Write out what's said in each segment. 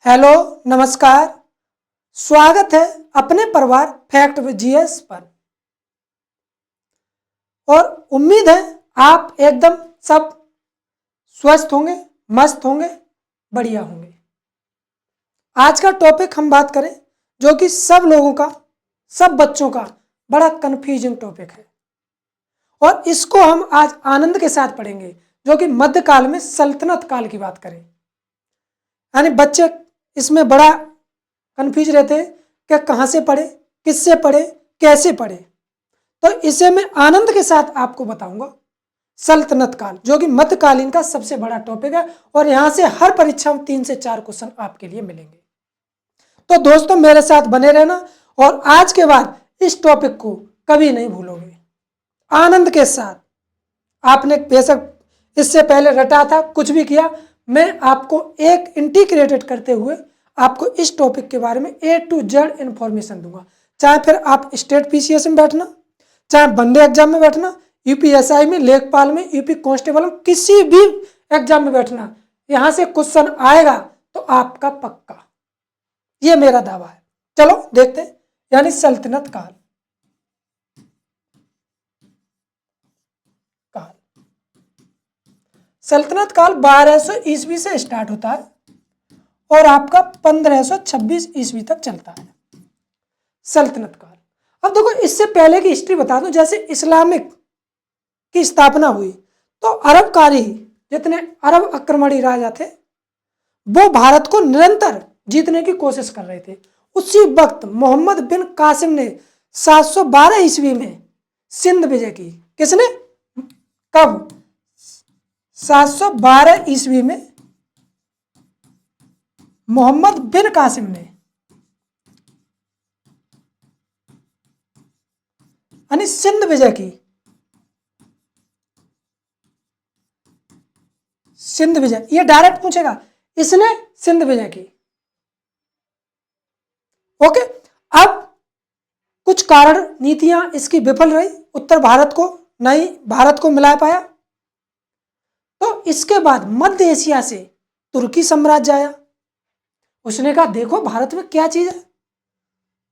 Hello, नमस्कार। स्वागत है अपने परिवार फैक्ट विद जीएस पर। और उम्मीद है आप एकदम सब स्वस्थ होंगे, मस्त होंगे, बढ़िया होंगे। आज का टॉपिक हम बात करें जो कि सब लोगों का, सब बच्चों का बड़ा कंफ्यूजिंग टॉपिक है और इसको हम आज आनंद के साथ पढ़ेंगे, जो कि मध्यकाल में सल्तनत काल की बात करें। यानी बच्चे इसमें बड़ा कंफ्यूज रहते हैं कि कहाँ से पढ़े, किससे पढ़े, कैसे पढ़े। तो इसे मैं आनंद के साथ आपको बताऊंगा। सल्तनत काल जो कि मध्यकालीन का सबसे बड़ा टॉपिक है और यहां से हर परीक्षा में 3 से 4 क्वेश्चन आपके लिए मिलेंगे। तो दोस्तों मेरे साथ बने रहना और आज के बाद इस टॉपिक को कभी नहीं भूलोगे। आनंद के साथ आपने बेशक इससे पहले रटा था, कुछ भी किया, मैं आपको एक इंटीग्रेटेड करते हुए आपको इस टॉपिक के बारे में A to Z इंफॉर्मेशन दूंगा। चाहे फिर आप स्टेट पीसीएस में बैठना, चाहे वनडे एग्जाम में बैठना, यूपीएसआई में, लेखपाल में, यूपी कांस्टेबल में, किसी भी एग्जाम में बैठना, यहां से क्वेश्चन आएगा तो आपका पक्का, ये मेरा दावा है। चलो देखते हैं। यानी सल्तनत काल। सल्तनत काल 1200 ईस्वी से स्टार्ट होता है और आपका 1526 ईस्वी तक चलता है सल्तनत काल। अब देखो इससे पहले की हिस्ट्री बता दूं। जैसे इस्लामिक की स्थापना हुई तो अरबकारी, जितने अरब आक्रमणी राजा थे, वो भारत को निरंतर जीतने की कोशिश कर रहे थे। उसी वक्त मोहम्मद बिन कासिम ने 712 ईस्वी में सिंध विजय की। किसने? कब? 712 ईस्वी में मोहम्मद बिन कासिम ने, यानी सिंध विजय की। सिंध विजय, ये डायरेक्ट पूछेगा, इसने सिंध विजय की। ओके। अब कुछ कारण, नीतियां इसकी विफल रही, उत्तर भारत को नहीं भारत को मिला पाया। तो इसके बाद मध्य एशिया से तुर्की साम्राज्य आया। उसने कहा देखो भारत में क्या चीज है,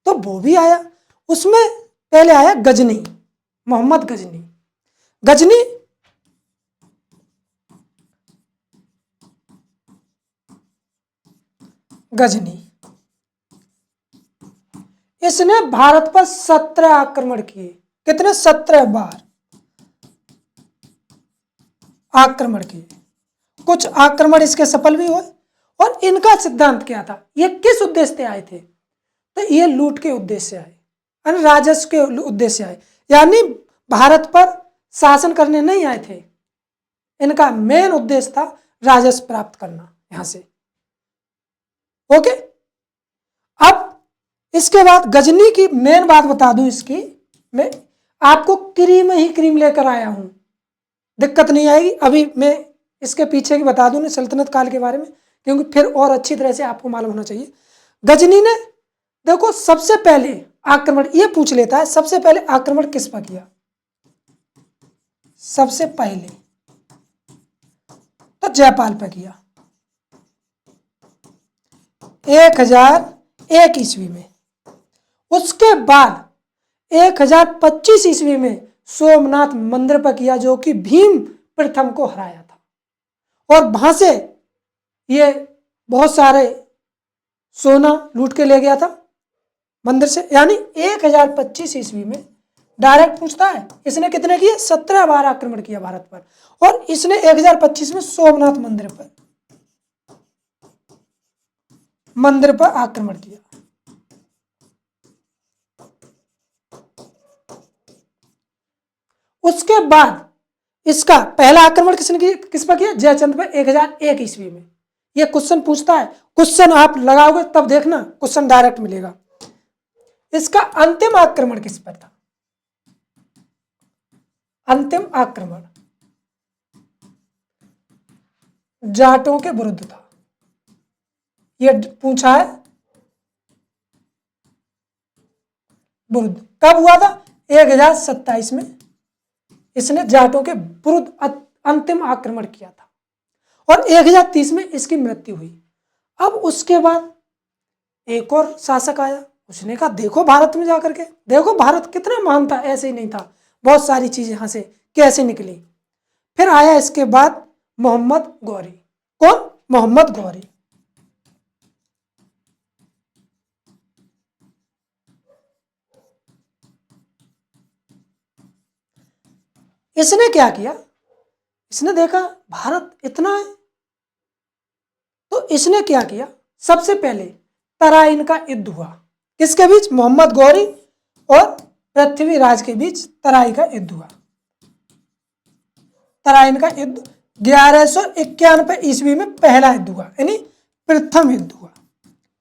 तो वो भी आया। उसमें पहले आया गजनी, मोहम्मद गजनी। गजनी गजनी इसने भारत पर 17 आक्रमण किए। कितने? 17 बार आक्रमण किए। कुछ आक्रमण इसके सफल भी हुए। और इनका सिद्धांत क्या था? ये किस उद्देश्य से आए थे? तो ये लूट के उद्देश्य से आए, यानी राजस्व के उद्देश्य से आए। यानी भारत पर शासन करने नहीं आए थे। इनका मेन उद्देश्य था राजस्व प्राप्त करना यहां से। ओके। अब इसके बाद गजनी की मेन बात बता दूं इसकी, मैं आपको क्रीम ही क्रीम लेकर आया हूं, दिक्कत नहीं आएगी। अभी मैं इसके पीछे की बता दूं सल्तनत काल के बारे में, क्योंकि फिर और अच्छी तरह से आपको मालूम होना चाहिए। गजनी ने देखो सबसे पहले आक्रमण, ये पूछ लेता है सबसे पहले आक्रमण किस पर किया। सबसे पहले तो जयपाल पर किया 1001 ईस्वी में। उसके बाद 1025 ईस्वी में सोमनाथ मंदिर पर किया, जो कि भीम प्रथम को हराया था। और वहां से ये बहुत सारे सोना लूट के ले गया था मंदिर से। यानी 1025 ईस्वी में डायरेक्ट पूछता है इसने कितने किए? 17 बार आक्रमण किया भारत पर। और इसने 1025 में सोमनाथ मंदिर पर आक्रमण किया। उसके बाद इसका पहला आक्रमण किसने किया? किस पर किया? जयचंद पर 1001 ईस्वी में। यह क्वेश्चन पूछता है, क्वेश्चन आप लगाओगे तब देखना क्वेश्चन डायरेक्ट मिलेगा। इसका अंतिम आक्रमण किस पर था? अंतिम आक्रमण जाटों के विरुद्ध था। यह पूछा है विरुद्ध। कब हुआ था? 1027 में इसने जाटों के विरुद्ध अंतिम आक्रमण किया था। और 1030 में इसकी मृत्यु हुई। अब उसके बाद एक और शासक आया, उसने कहा देखो भारत में जाकर के देखो भारत कितना महान था, ऐसे ही नहीं था, बहुत सारी चीजें यहाँ से कैसे निकली। फिर आया इसके बाद मोहम्मद गौरी। कौन? मोहम्मद गौरी। इसने क्या किया, इसने देखा भारत इतना है, तो इसने क्या किया, सबसे पहले तराइन का युद्ध हुआ। किसके बीच? मोहम्मद गौरी और पृथ्वीराज के बीच तराइन का युद्ध हुआ। तराइन का युद्ध 1191 ईस्वी में पहला युद्ध हुआ, यानी प्रथम युद्ध हुआ,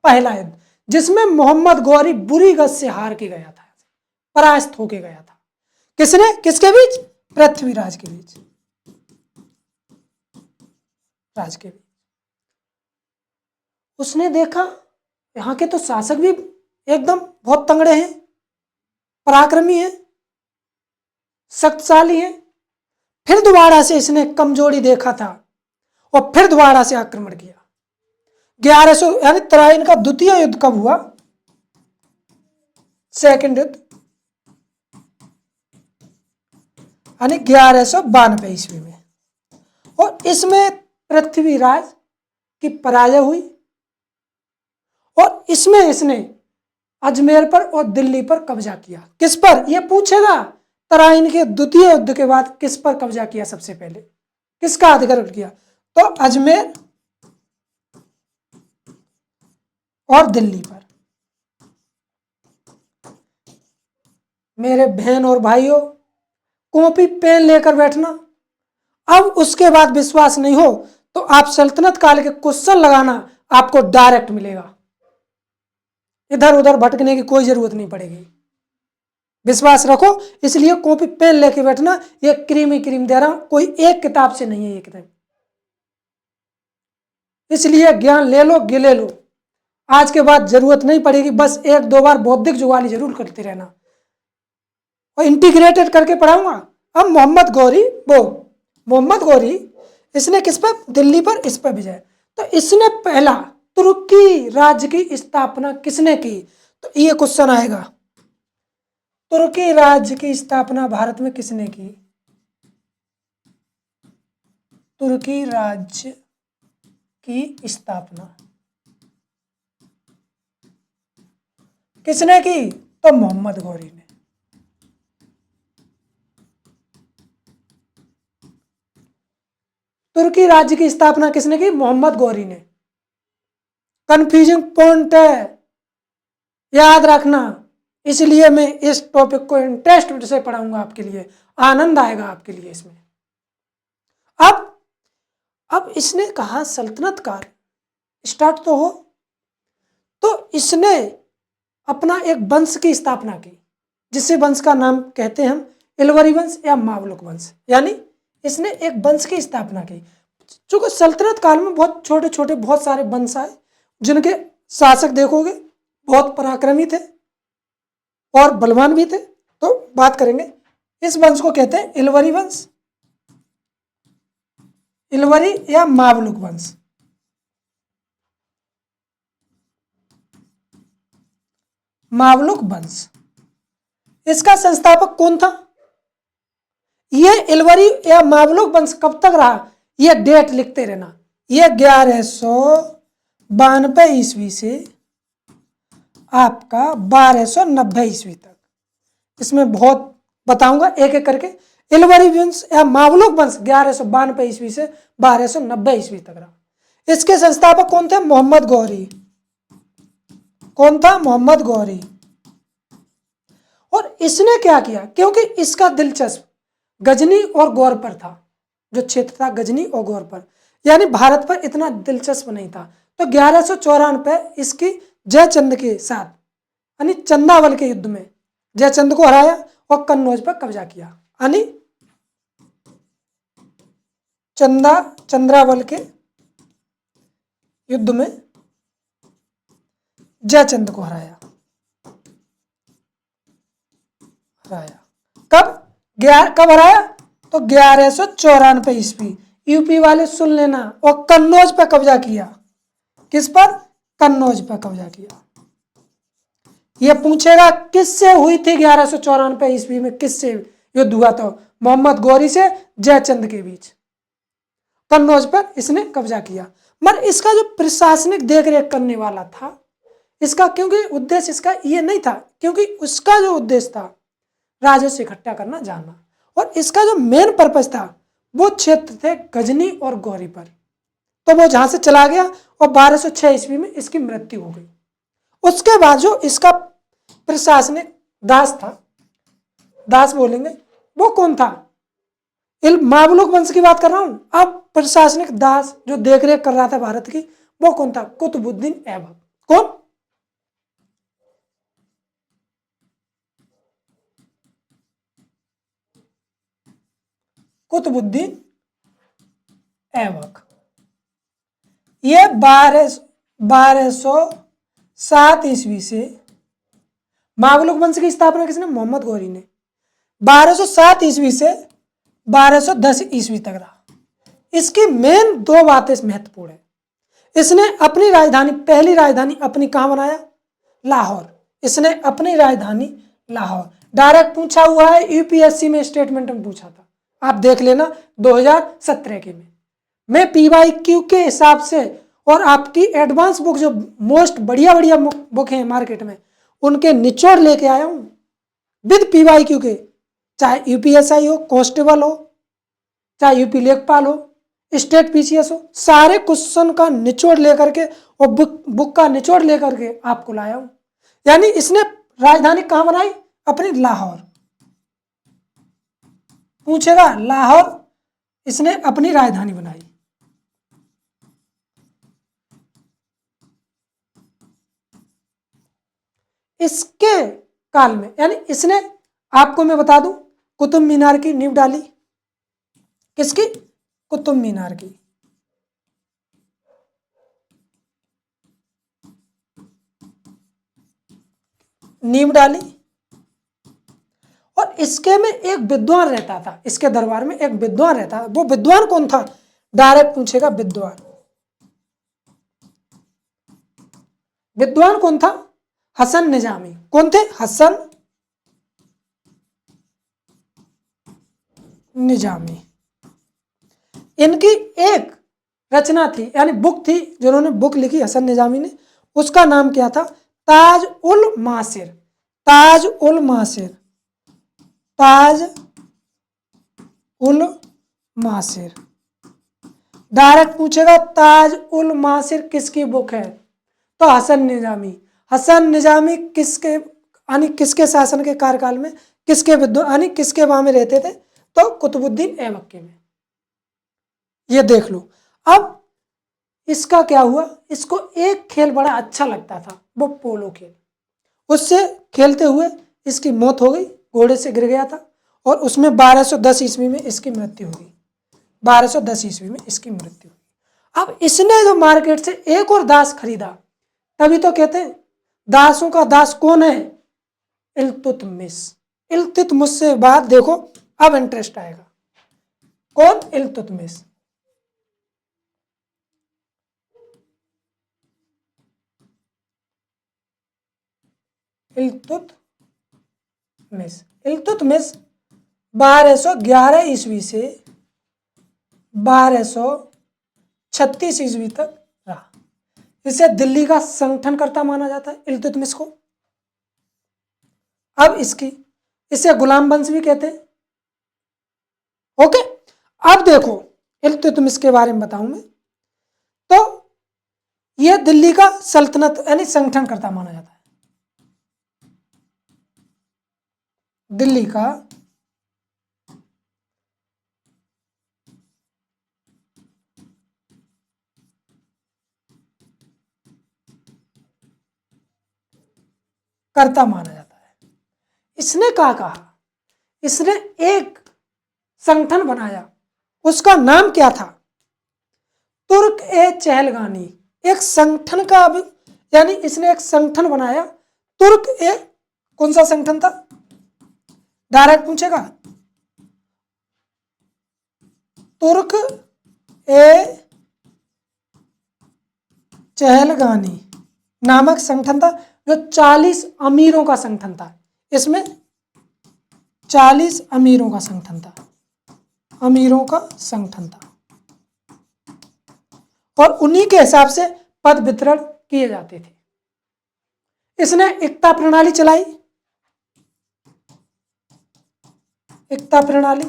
पहला युद्ध, जिसमें मोहम्मद गौरी बुरी गत से हार के गया था, परास्त होके गया था। किसने? किसके बीच? पृथ्वीराज के बीच, राज के बीच। उसने देखा यहाँ के तो शासक भी एकदम बहुत तंगड़े हैं, पराक्रमी हैं, शक्तिशाली हैं। फिर दोबारा से इसने कमजोरी देखा था और फिर दोबारा से आक्रमण किया। 1100 यानी तराइन का द्वितीय युद्ध कब हुआ? सेकंड युद्ध, यानी 1192 ईस्वी में, और इसमें पृथ्वीराज की पराजय हुई और इसमें इसने अजमेर पर और दिल्ली पर कब्जा किया। किस पर? यह पूछेगा तराइन के द्वितीय युद्ध के बाद किस पर कब्जा किया, सबसे पहले किसका अधिग्रहण किया? तो अजमेर और दिल्ली पर। मेरे बहन और भाइयों, कॉपी पेन लेकर बैठना। अब उसके बाद विश्वास नहीं हो तो आप सल्तनत काल के क्वेश्चन लगाना, आपको डायरेक्ट मिलेगा, इधर उधर भटकने की कोई जरूरत नहीं पड़ेगी। विश्वास रखो, इसलिए कॉपी पेन लेके बैठना। ये क्रीम दे रहा हूं, कोई एक किताब से नहीं है ये किताब, इसलिए ज्ञान ले लो, गिले लो। आज के बाद जरूरत नहीं पड़ेगी, बस एक दो बार बौद्धिक जुगाली जरूर करते रहना और इंटीग्रेटेड करके पढ़ाऊंगा। अब मोहम्मद गौरी इसने किस पर? दिल्ली पर, इस पर विजय। तो इसने पहला तुर्की राज्य की स्थापना किसने की? तो ये क्वेश्चन आएगा, तुर्की राज्य की स्थापना भारत में किसने की? तुर्की राज्य की स्थापना किसने की? तो मोहम्मद गौरी ने। तुर्की राज्य की स्थापना किसने की? मोहम्मद गौरी ने। कंफ्यूजिंग पॉइंट है, याद रखना, इसलिए मैं इस टॉपिक को इंटरेस्ट से पढ़ाऊंगा, आपके लिए आनंद आएगा आपके लिए इसमें। अब इसने कहा सल्तनत काल स्टार्ट तो हो, तो इसने अपना एक वंश की स्थापना की, जिससे वंश का नाम कहते हैं हम इलवरी वंश या मावलुक वंश, यानी इसने एक वंश की स्थापना की। चूंकि सल्तनत काल में बहुत छोटे छोटे बहुत सारे वंश आए, जिनके शासक देखोगे बहुत पराक्रमी थे और बलवान भी थे। तो बात करेंगे, इस वंश को कहते हैं इलवरी वंश, इलवरी या मावलुक वंश। मावलुक वंश, इसका संस्थापक कौन था? यह इलवरी या मावलुक वंश कब तक रहा, यह डेट लिखते रहना। यह 1192 ईस्वी से आपका 1290 ईस्वी तक, इसमें बहुत बताऊंगा एक एक करके। इलवरी वंश या मावलुक वंश 1192 ईस्वी से 1290 ईस्वी तक रहा। इसके संस्थापक कौन थे? मोहम्मद गौरी। कौन था? मोहम्मद गौरी। और इसने क्या किया, क्योंकि इसका दिलचस्प गजनी और गौर पर था, जो क्षेत्र था गजनी और गौर पर, यानी भारत पर इतना दिलचस्प नहीं था। तो 1194 इसकी जयचंद के साथ, यानी चंदावल के युद्ध में जयचंद को हराया और कन्नौज पर कब्जा किया, यानी चंद्रावल के युद्ध में जयचंद को हराया। कब हराया? तो 1194 ईस्वी। यूपी वाले सुन लेना, और कन्नौज पर कब्जा किया। किस पर? कन्नौज पर कब्जा किया। ये पूछेगा किससे हुई थी 1194 ईस्वी में, किससे युद्ध हुआ था? मोहम्मद गौरी से जयचंद के बीच कन्नौज पर इसने कब्जा किया। मगर इसका जो प्रशासनिक देखरेख करने वाला था, इसका क्योंकि उद्देश्य इसका ये नहीं था, क्योंकि उसका जो उद्देश्य था राजस्व इकट्ठा करना, जानना, और इसका जो मेन पर्पज था वो क्षेत्र थे गजनी और गौरी पर। तो वो जहां से चला गया और 1206 ईस्वी में इसकी मृत्यु हो गई। उसके बाद जो इसका प्रशासनिक दास था, दास बोलेंगे, वो कौन था? मामलुक वंश की बात कर रहा हूं। अब प्रशासनिक दास जो देखरेख कर रहा था भारत की, वो कौन था? कुतुबुद्दीन ऐबक। कौन? कुतुबुद्दीन ऐबक। ये 1207 ईस्वी से, मामलुक वंश की स्थापना किसने? मोहम्मद गौरी ने। 1207 ईस्वी से 1210 ईस्वी तक रहा। इसकी मेन दो बातें महत्वपूर्ण है। इसने अपनी राजधानी, पहली राजधानी अपनी कहां बनाया? लाहौर। इसने अपनी राजधानी लाहौर। डायरेक्ट पूछा हुआ है, यूपीएससी में स्टेटमेंट में पूछा था, आप देख लेना 2017 के में। मैं पीवाईक्यू के हिसाब से और आपकी एडवांस बुक जो मोस्ट बढ़िया बढ़िया बुक है मार्केट में, उनके निचोड़ लेके आया हूं विद पीवाईक्यू के। चाहे यूपीएसआई हो, कांस्टेबल हो, चाहे यूपी लेखपाल हो, स्टेट पीसीएस हो, सारे क्वेश्चन का निचोड़ लेकर के और बुक का निचोड़ लेकर के आपको लाया हूं। यानी इसने राजधानी कहां बनाई? अपनी लाहौर। पूछेगा लाहौर इसने अपनी राजधानी बनाई। इसके काल में, यानी इसने, आपको मैं बता दूं, कुतुब मीनार की नींव डाली। किसकी? कुतुब मीनार की। नींव डाली। और इसके में एक विद्वान रहता था, इसके दरबार में एक विद्वान रहता था। वो विद्वान कौन था? डायरेक्ट पूछेगा विद्वान। विद्वान कौन था? हसन निजामी। कौन थे? हसन निजामी। इनकी एक रचना थी, यानी बुक थी, जिन्होंने बुक लिखी हसन निजामी ने, उसका नाम क्या था? ताज उल मासिर। ताज उल मासिर। ताज उल मासिर। डायरेक्ट पूछेगा ताज उल मासिर किसकी बुक है? तो हसन निजामी। हसन निजामी किसके, यानी किसके शासन के कार्यकाल में, किसके विद्वान, यानी किसके वहां में रहते थे? तो कुतुबुद्दीन ऐबक के में। ये देख लो। अब इसका क्या हुआ? इसको एक खेल बड़ा अच्छा लगता था, वो पोलो खेल। उससे खेलते हुए इसकी मौत हो गई, घोड़े से गिर गया था, और उसमें 1210 ईस्वी में इसकी मृत्यु हुई। 1210 ईस्वी में इसकी मृत्यु हुई। अब इसने जो मार्केट से एक और दास खरीदा, तभी तो कहते हैं दासों का दास कौन है? इल्तुतमिश। इल्तुतमिश से बात देखो, अब इंटरेस्ट आएगा। कौन? इल्तुतमिश। इल्तुतमिश। इल्तुतमिश 1211 ईस्वी से 1236 ईस्वी तक रहा। इसे दिल्ली का संगठनकर्ता माना जाता है, इल्तुतमिश को। अब इसे गुलाम वंश भी कहते हैं। ओके, अब देखो इल्तुतमिश के बारे में बताऊं मैं, तो यह दिल्ली का सल्तनत यानी संगठनकर्ता माना जाता है। दिल्ली का कर्ता माना जाता है। इसने क्या कहा? इसने एक संगठन बनाया, उसका नाम क्या था? तुर्क ए चहलगानी। एक संगठन का, यानी इसने एक संगठन बनाया, तुर्क ए, कौन सा संगठन था? डायरेक्ट पूछेगा, तुर्क ए चहलगानी नामक संगठन था, जो 40 अमीरों का संगठन था। इसमें 40 अमीरों का संगठन था, अमीरों का संगठन था, और उन्हीं के हिसाब से पद वितरण किए जाते थे। इसने एकता प्रणाली चलाई, एकता प्रणाली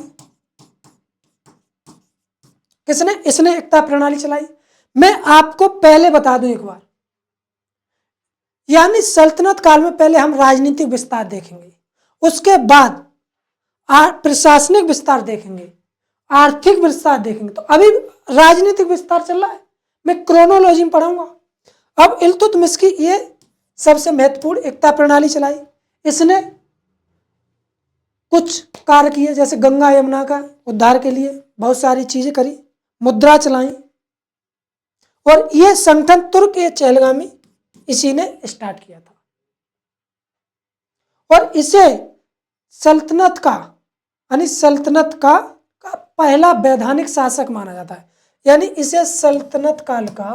किसने? इसने एकता प्रणाली चलाई। मैं आपको पहले बता दूं एक बार, यानी सल्तनत काल में पहले हम राजनीतिक विस्तार देखेंगे, उसके बाद प्रशासनिक विस्तार देखेंगे, आर्थिक विस्तार देखेंगे। तो अभी राजनीतिक विस्तार चल रहा है, मैं क्रोनोलॉजी में पढ़ाऊंगा। अब इल्तुतमिश की ये सबसे महत्वपूर्ण एकता प्रणाली चलाई। इसने कुछ कार्य किए, जैसे गंगा यमुना का उद्धार के लिए बहुत सारी चीजें करी, मुद्रा चलाई, और यह संगठन तुर्क-ए-चहलगामी इसी ने स्टार्ट किया था, और इसे सल्तनत का यानी सल्तनत का पहला वैधानिक शासक माना जाता है, यानी इसे सल्तनत काल का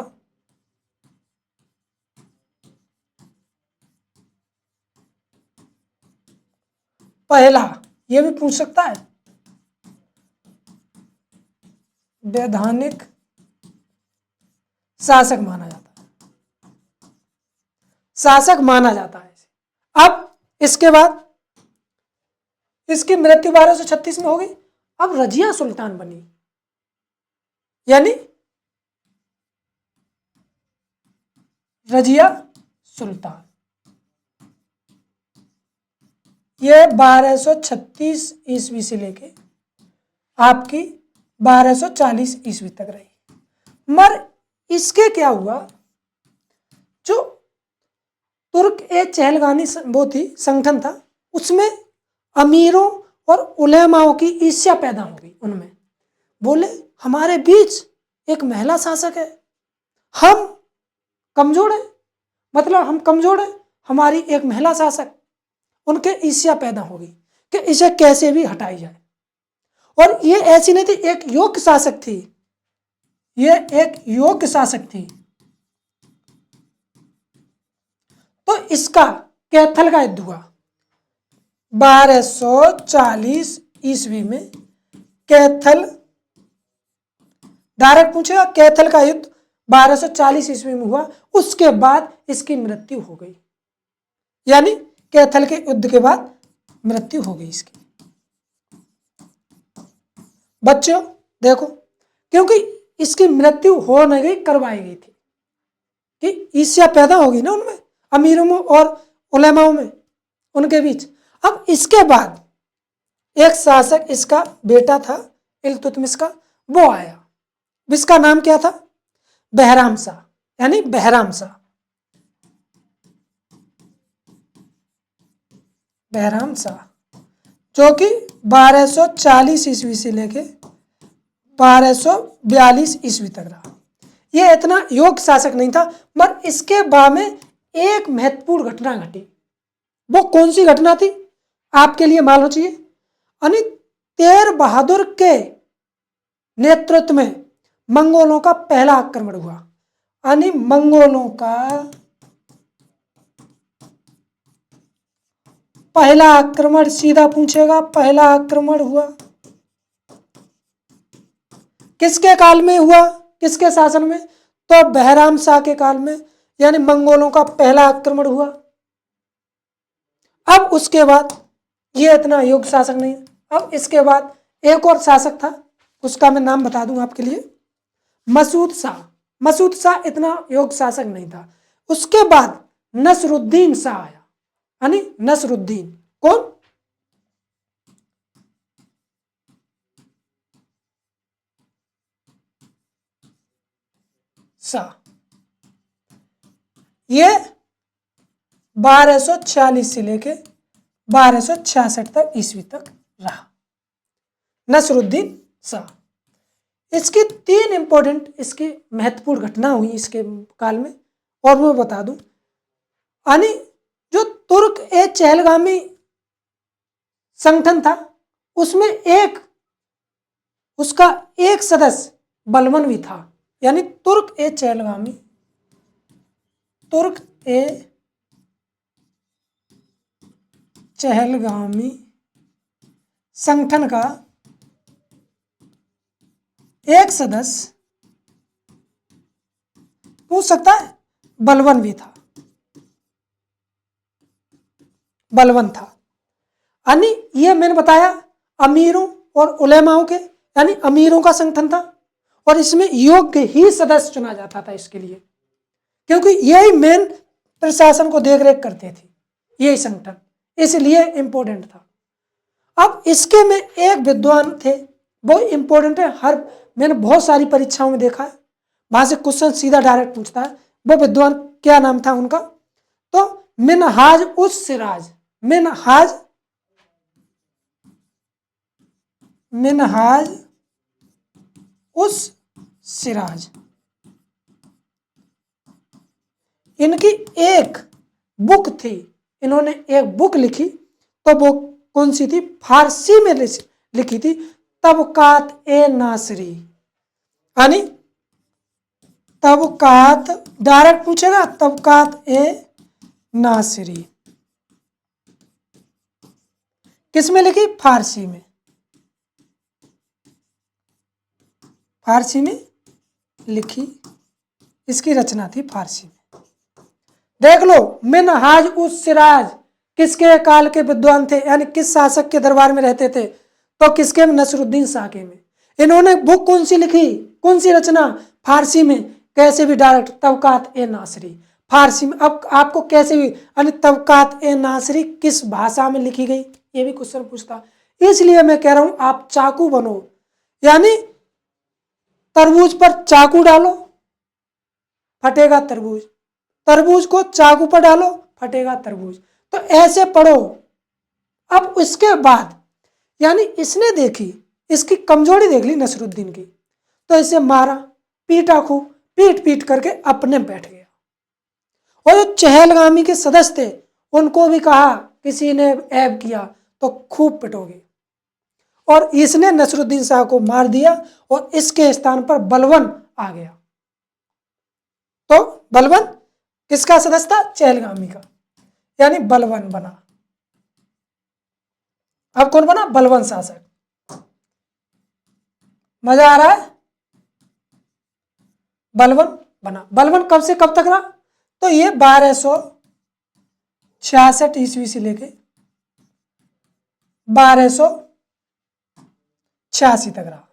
पहला, यह भी पूछ सकता है, वैधानिक शासक माना जाता है, शासक माना जाता है। अब इसके बाद इसकी मृत्यु 1236 में हो गई। अब रजिया सुल्तान बनी, यानी रजिया सुल्तान, यह 1236 ईस्वी से लेके आपकी 1240 ईस्वी तक रही। मगर इसके क्या हुआ, जो तुर्क-ए-चहलगामी वो थी संगठन था, उसमें अमीरों और उलेमाओं की ईर्ष्या पैदा हो गई। उनमें बोले हमारे बीच एक महिला शासक है, हम कमजोर हैं, मतलब हम कमजोर हैं, हमारी एक महिला शासक, उनके ईर्ष्या पैदा हो गई कि इसे कैसे भी हटाई जाए। और ये ऐसी नहीं थी, एक योग्य शासक थी, ये एक योग्य शासक थी। तो इसका कैथल का युद्ध हुआ 1240 ईस्वी में। कैथल डायरेक्ट पूछेगा, कैथल का युद्ध 1240 ईस्वी में हुआ, उसके बाद इसकी मृत्यु हो गई, यानी कैथल के युद्ध के बाद मृत्यु हो गई इसकी। बच्चों देखो, क्योंकि इसकी मृत्यु हो नहीं गई, करवाई गई थी कि ईर्ष्या पैदा होगी ना उनमें, अमीरों में और उलेमाओं में, उनके बीच। अब इसके बाद एक शासक, इसका बेटा था इल्तुतमिश का, वो आया, जिसका नाम क्या था? बहराम शाह, यानी बहराम शाह, बहराम शाह, जो कि 1240 ईस्वी से लेके 1242 ईस्वी तक रहा। यह इतना योग्य शासक नहीं था, मगर इसके बाद में एक महत्वपूर्ण घटना घटी। वो कौन सी घटना थी आपके लिए मालूम चाहिए? यानी तेर बहादुर के नेतृत्व में मंगोलों का पहला आक्रमण हुआ। यानी मंगोलों का पहला आक्रमण, सीधा पूछेगा, पहला आक्रमण हुआ किसके काल में हुआ, किसके शासन में? तो बहराम शाह के काल में, यानी मंगोलों का पहला आक्रमण हुआ। अब उसके बाद ये इतना योग्य शासक नहीं है। अब इसके बाद एक और शासक था, उसका मैं नाम बता दूं आपके लिए, मसूद शाह। मसूद शाह इतना योग्य शासक नहीं था। उसके बाद नसरुद्दीन शाह आया, यानी नसरुद्दीन। कौन? शाह। ये 1246 से लेके 1266 तक ईस्वी तक रहा, नसरुद्दीन शाह। इसकी 3 इंपॉर्टेंट, इसकी महत्वपूर्ण घटना हुई इसके काल में, और मैं बता दूं। यानी जो तुर्क-ए-चहलगामी संगठन था, उसमें उसका एक सदस्य बलबन भी था, यानी तुर्क-ए-चहलगामी तुर्क ए चहलगामी संगठन का एक सदस्य पूछ सकता है, बलवन भी था, बलवन था। यानी ये मैंने बताया अमीरों और उलेमाओं के, यानी अमीरों का संगठन था और इसमें योग्य ही सदस्य चुना जाता था इसके लिए, क्योंकि यही मेन प्रशासन को देखरेख करते थे, यही संगठन, इसलिए इंपॉर्टेंट था। अब इसके में एक विद्वान थे, वो इंपॉर्टेंट है, हर मैंने बहुत सारी परीक्षाओं में देखा है, वहां से क्वेश्चन सीधा डायरेक्ट पूछता है। वो विद्वान क्या नाम था उनका? तो मिनहाज उस सिराज, मिनहाज उस सिराज। इनकी एक बुक थी, इन्होंने एक बुक लिखी, तो वो कौन सी थी? फारसी में लिखी थी, तबकात ए नासरी। यानी तबकात, डायरेक्ट पूछेगा, तबकात ए नासरी किसमें लिखी? फारसी में, फारसी में लिखी, इसकी रचना थी फारसी में। देख लो, मिनहाज उस सिराज किसके काल के विद्वान थे, यानी किस शासक के दरबार में रहते थे? तो किसके में? नसरुद्दीन शाह के में। इन्होंने बुक कौन सी लिखी, कौन सी रचना? फारसी में। कैसे भी डायरेक्ट, तबकात ए नासरी, फारसी में। अब आपको कैसे भी, यानी तबकात ए नासरी किस भाषा में लिखी गई, ये भी क्वेश्चन पूछता। इसलिए मैं कह रहा हूं आप चाकू बनो, यानी तरबूज पर चाकू डालो फटेगा तरबूज, तरबूज को चाकू पर डालो फटेगा तरबूज। तो ऐसे पढ़ो। अब उसके बाद, यानी इसने देखी, इसकी कमजोरी देख ली नसरुद्दीन की, तो इसे मारा, पीटा खूब, पीट पीट करके अपने बैठ गया। और जो चहलगामी के सदस्य थे उनको भी कहा, किसी ने ऐब किया तो खूब पिटोगे। और इसने नसरुद्दीन शाह को मार दिया और इसके स्थान पर बलवन आ गया। तो बलवन किसका सदस्य था? चहलगामी का, यानी बलवन बना। अब कौन बना? बलवन शासक। मजा आ रहा है? बलवन बना। बलवन कब से कब तक रहा? तो ये 1266 ईस्वी से लेके 1286 तक रहा।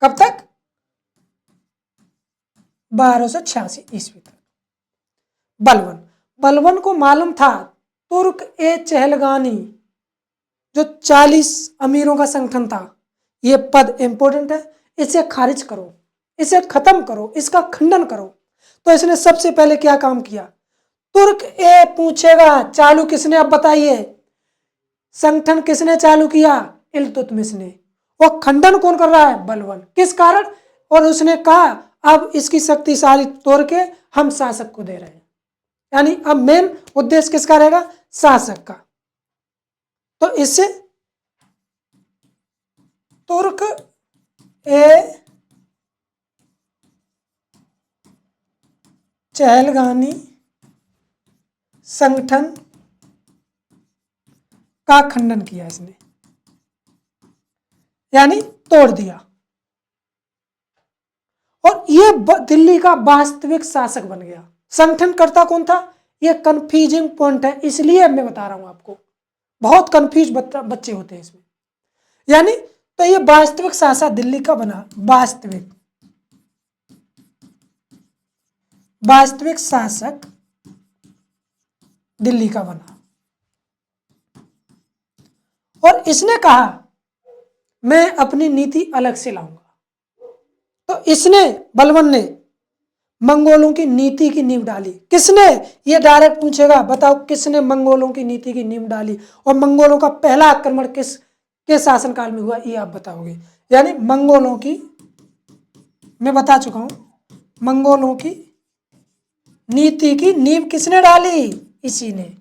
कब तक? 1286 ईस्वी तक बलवन। बलवन को मालूम था तुर्क ए चहलगानी, जो 40 अमीरों का संगठन था, ये पद इंपॉर्टेंट है, इसे खारिज करो, इसे खत्म करो, इसका खंडन करो। तो इसने सबसे पहले क्या काम किया? तुर्क ए पूछेगा चालू किसने? अब बताइए, संगठन किसने चालू किया? इल्तुतमिश ने। और खंडन कौन कर रहा है? बलवन। किस कारण? और उसने कहा अब इसकी शक्तिशाली तोड़ के हम शासक को दे रहे हैं, यानी अब मेन उद्देश्य किसका रहेगा? शासक का। तो इससे तुर्क ए चहलगानी संगठन का खंडन किया इसने, यानी तोड़ दिया। और ये दिल्ली का वास्तविक शासक बन गया। संगठनकर्ता कौन था? ये कंफ्यूजिंग पॉइंट है, इसलिए मैं बता रहा हूं आपको, बहुत कंफ्यूज बच्चे होते हैं इसमें। यानी तो ये वास्तविक शासक दिल्ली का बना, वास्तविक शासक दिल्ली का बना। और इसने कहा मैं अपनी नीति अलग से लाऊंगा। तो इसने, बलवन ने मंगोलों की नीति की नींव डाली। किसने? ये डायरेक्ट पूछेगा, बताओ किसने मंगोलों की नीति की नींव डाली? और मंगोलों का पहला आक्रमण किस शासनकाल में हुआ, ये आप बताओगे। यानी मंगोलों की, मैं बता चुका हूं, मंगोलों की नीति की नींव किसने डाली? इसी ने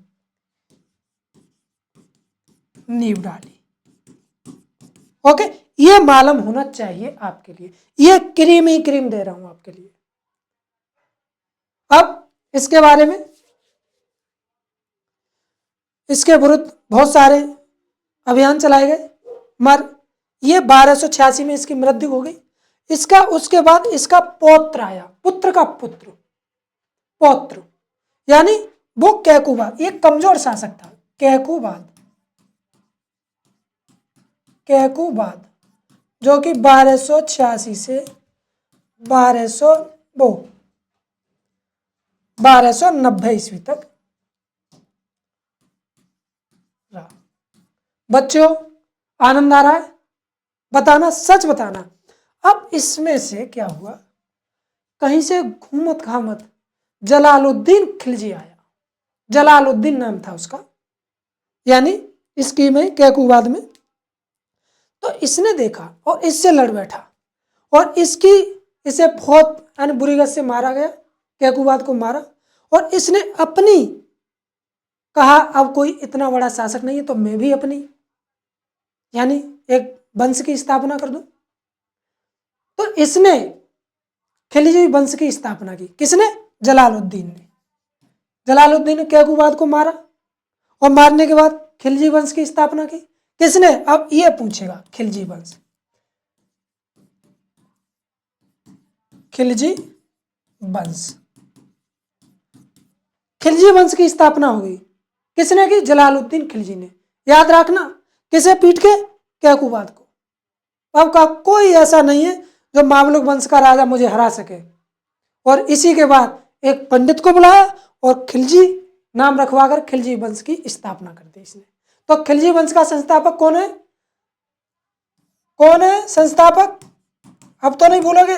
नींव डाली। ओके, ये मालूम होना चाहिए आपके लिए, ये क्रीम ही क्रीम दे रहा हूं आपके लिए। अब इसके बारे में, इसके विरुद्ध बहुत सारे अभियान चलाए गए, मगर ये 1286 में इसकी मृत्यु हो गई। इसका उसके बाद इसका पौत्र आया, पुत्र का पुत्र, पौत्र, यानी वो कैकुबाद, एक कमजोर शासक था, कैकुबाद, कैकुबाद, जो कि 1286 से 1290 ईस्वी तक रहा। बच्चों, आनंद आ रहा है? बताना, सच बताना। अब इसमें से क्या हुआ, कहीं से घूमत घामत जलालुद्दीन खिलजी आया। जलालुद्दीन नाम था उसका, यानी इसकी में कैकुबाद में। तो इसने देखा और इससे लड़ बैठा, और इसे बहुत यानी बुरी गत से मारा गया, कैकुबाद को मारा। और इसने अपनी कहा, अब कोई इतना बड़ा शासक नहीं है तो मैं भी अपनी यानी एक वंश की स्थापना कर दूं। तो इसने खिलजी वंश की स्थापना की। किसने? जलालुद्दीन ने। जलालुद्दीन ने कैकुबाद को मारा, और मारने के बाद खिलजी वंश की स्थापना की। किसने? अब ये पूछेगा, खिलजी वंश, खिलजी वंश, खिलजी वंश की स्थापना हो गई। किसने की? जलालुद्दीन खिलजी ने। याद रखना, किसे पीट के? कैकुबाद को। अब का कोई ऐसा नहीं है जो मामलुक वंश का राजा मुझे हरा सके। और इसी के बाद एक पंडित को बुलाया और खिलजी नाम रखवाकर खिलजी वंश की स्थापना कर दी इसने। तो खिलजी वंश का संस्थापक कौन है? कौन है संस्थापक? अब तो नहीं भूलोगे।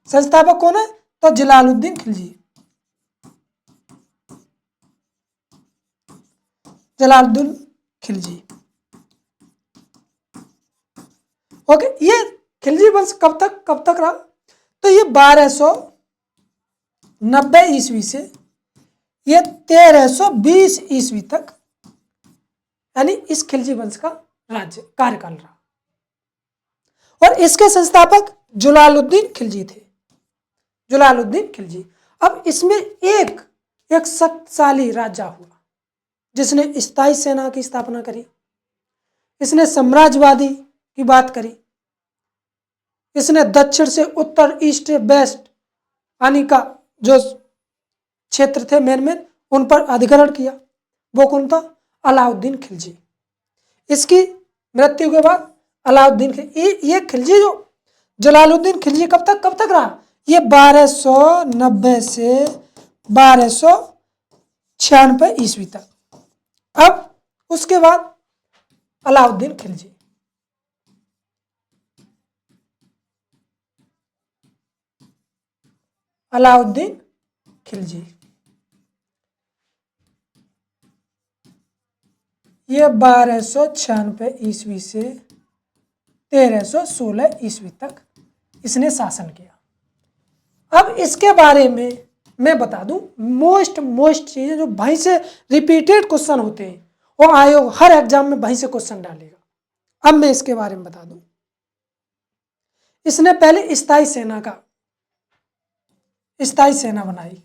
संस्थापक कौन है? तो जलालुद्दीन खिलजी, जलालुद्दीन खिलजी। ओके, ये खिलजी वंश कब तक रहा? तो ये 1290 ईस्वी से ये 1320 ईस्वी तक, यानी इस खिलजी वंश का राज्य कार्यकाल रहा। और इसके संस्थापक जलालुद्दीन खिलजी थे, जलालुद्दीन खिलजी। अब इसमें एक शक्तिशाली राजा हुआ जिसने स्थायी सेना की स्थापना करी, इसने साम्राज्यवादी की बात करी, इसने दक्षिण से उत्तर, ईस्ट से वेस्ट आने का जो क्षेत्र थे मेन उन पर अधिग्रहण किया। वो कौन था? अलाउद्दीन खिलजी। इसकी मृत्यु के बाद अलाउद्दीन खिलजी, ये खिलजी जो जलालुद्दीन खिलजी कब तक रहा? ये 1290 से 1296 ईस्वी तक। अब उसके बाद अलाउद्दीन खिलजी, अलाउद्दीन खिलजी, ये 1296 ईस्वी से 1316 ईस्वी तक इसने शासन किया। अब इसके बारे में मैं बता दूं, मोस्ट चीजें जो वहीं से रिपीटेड क्वेश्चन होते हैं, वो आयोग हर एग्जाम में वहीं से क्वेश्चन डालेगा। अब मैं इसके बारे में बता दूं, इसने पहले स्थायी सेना बनाई।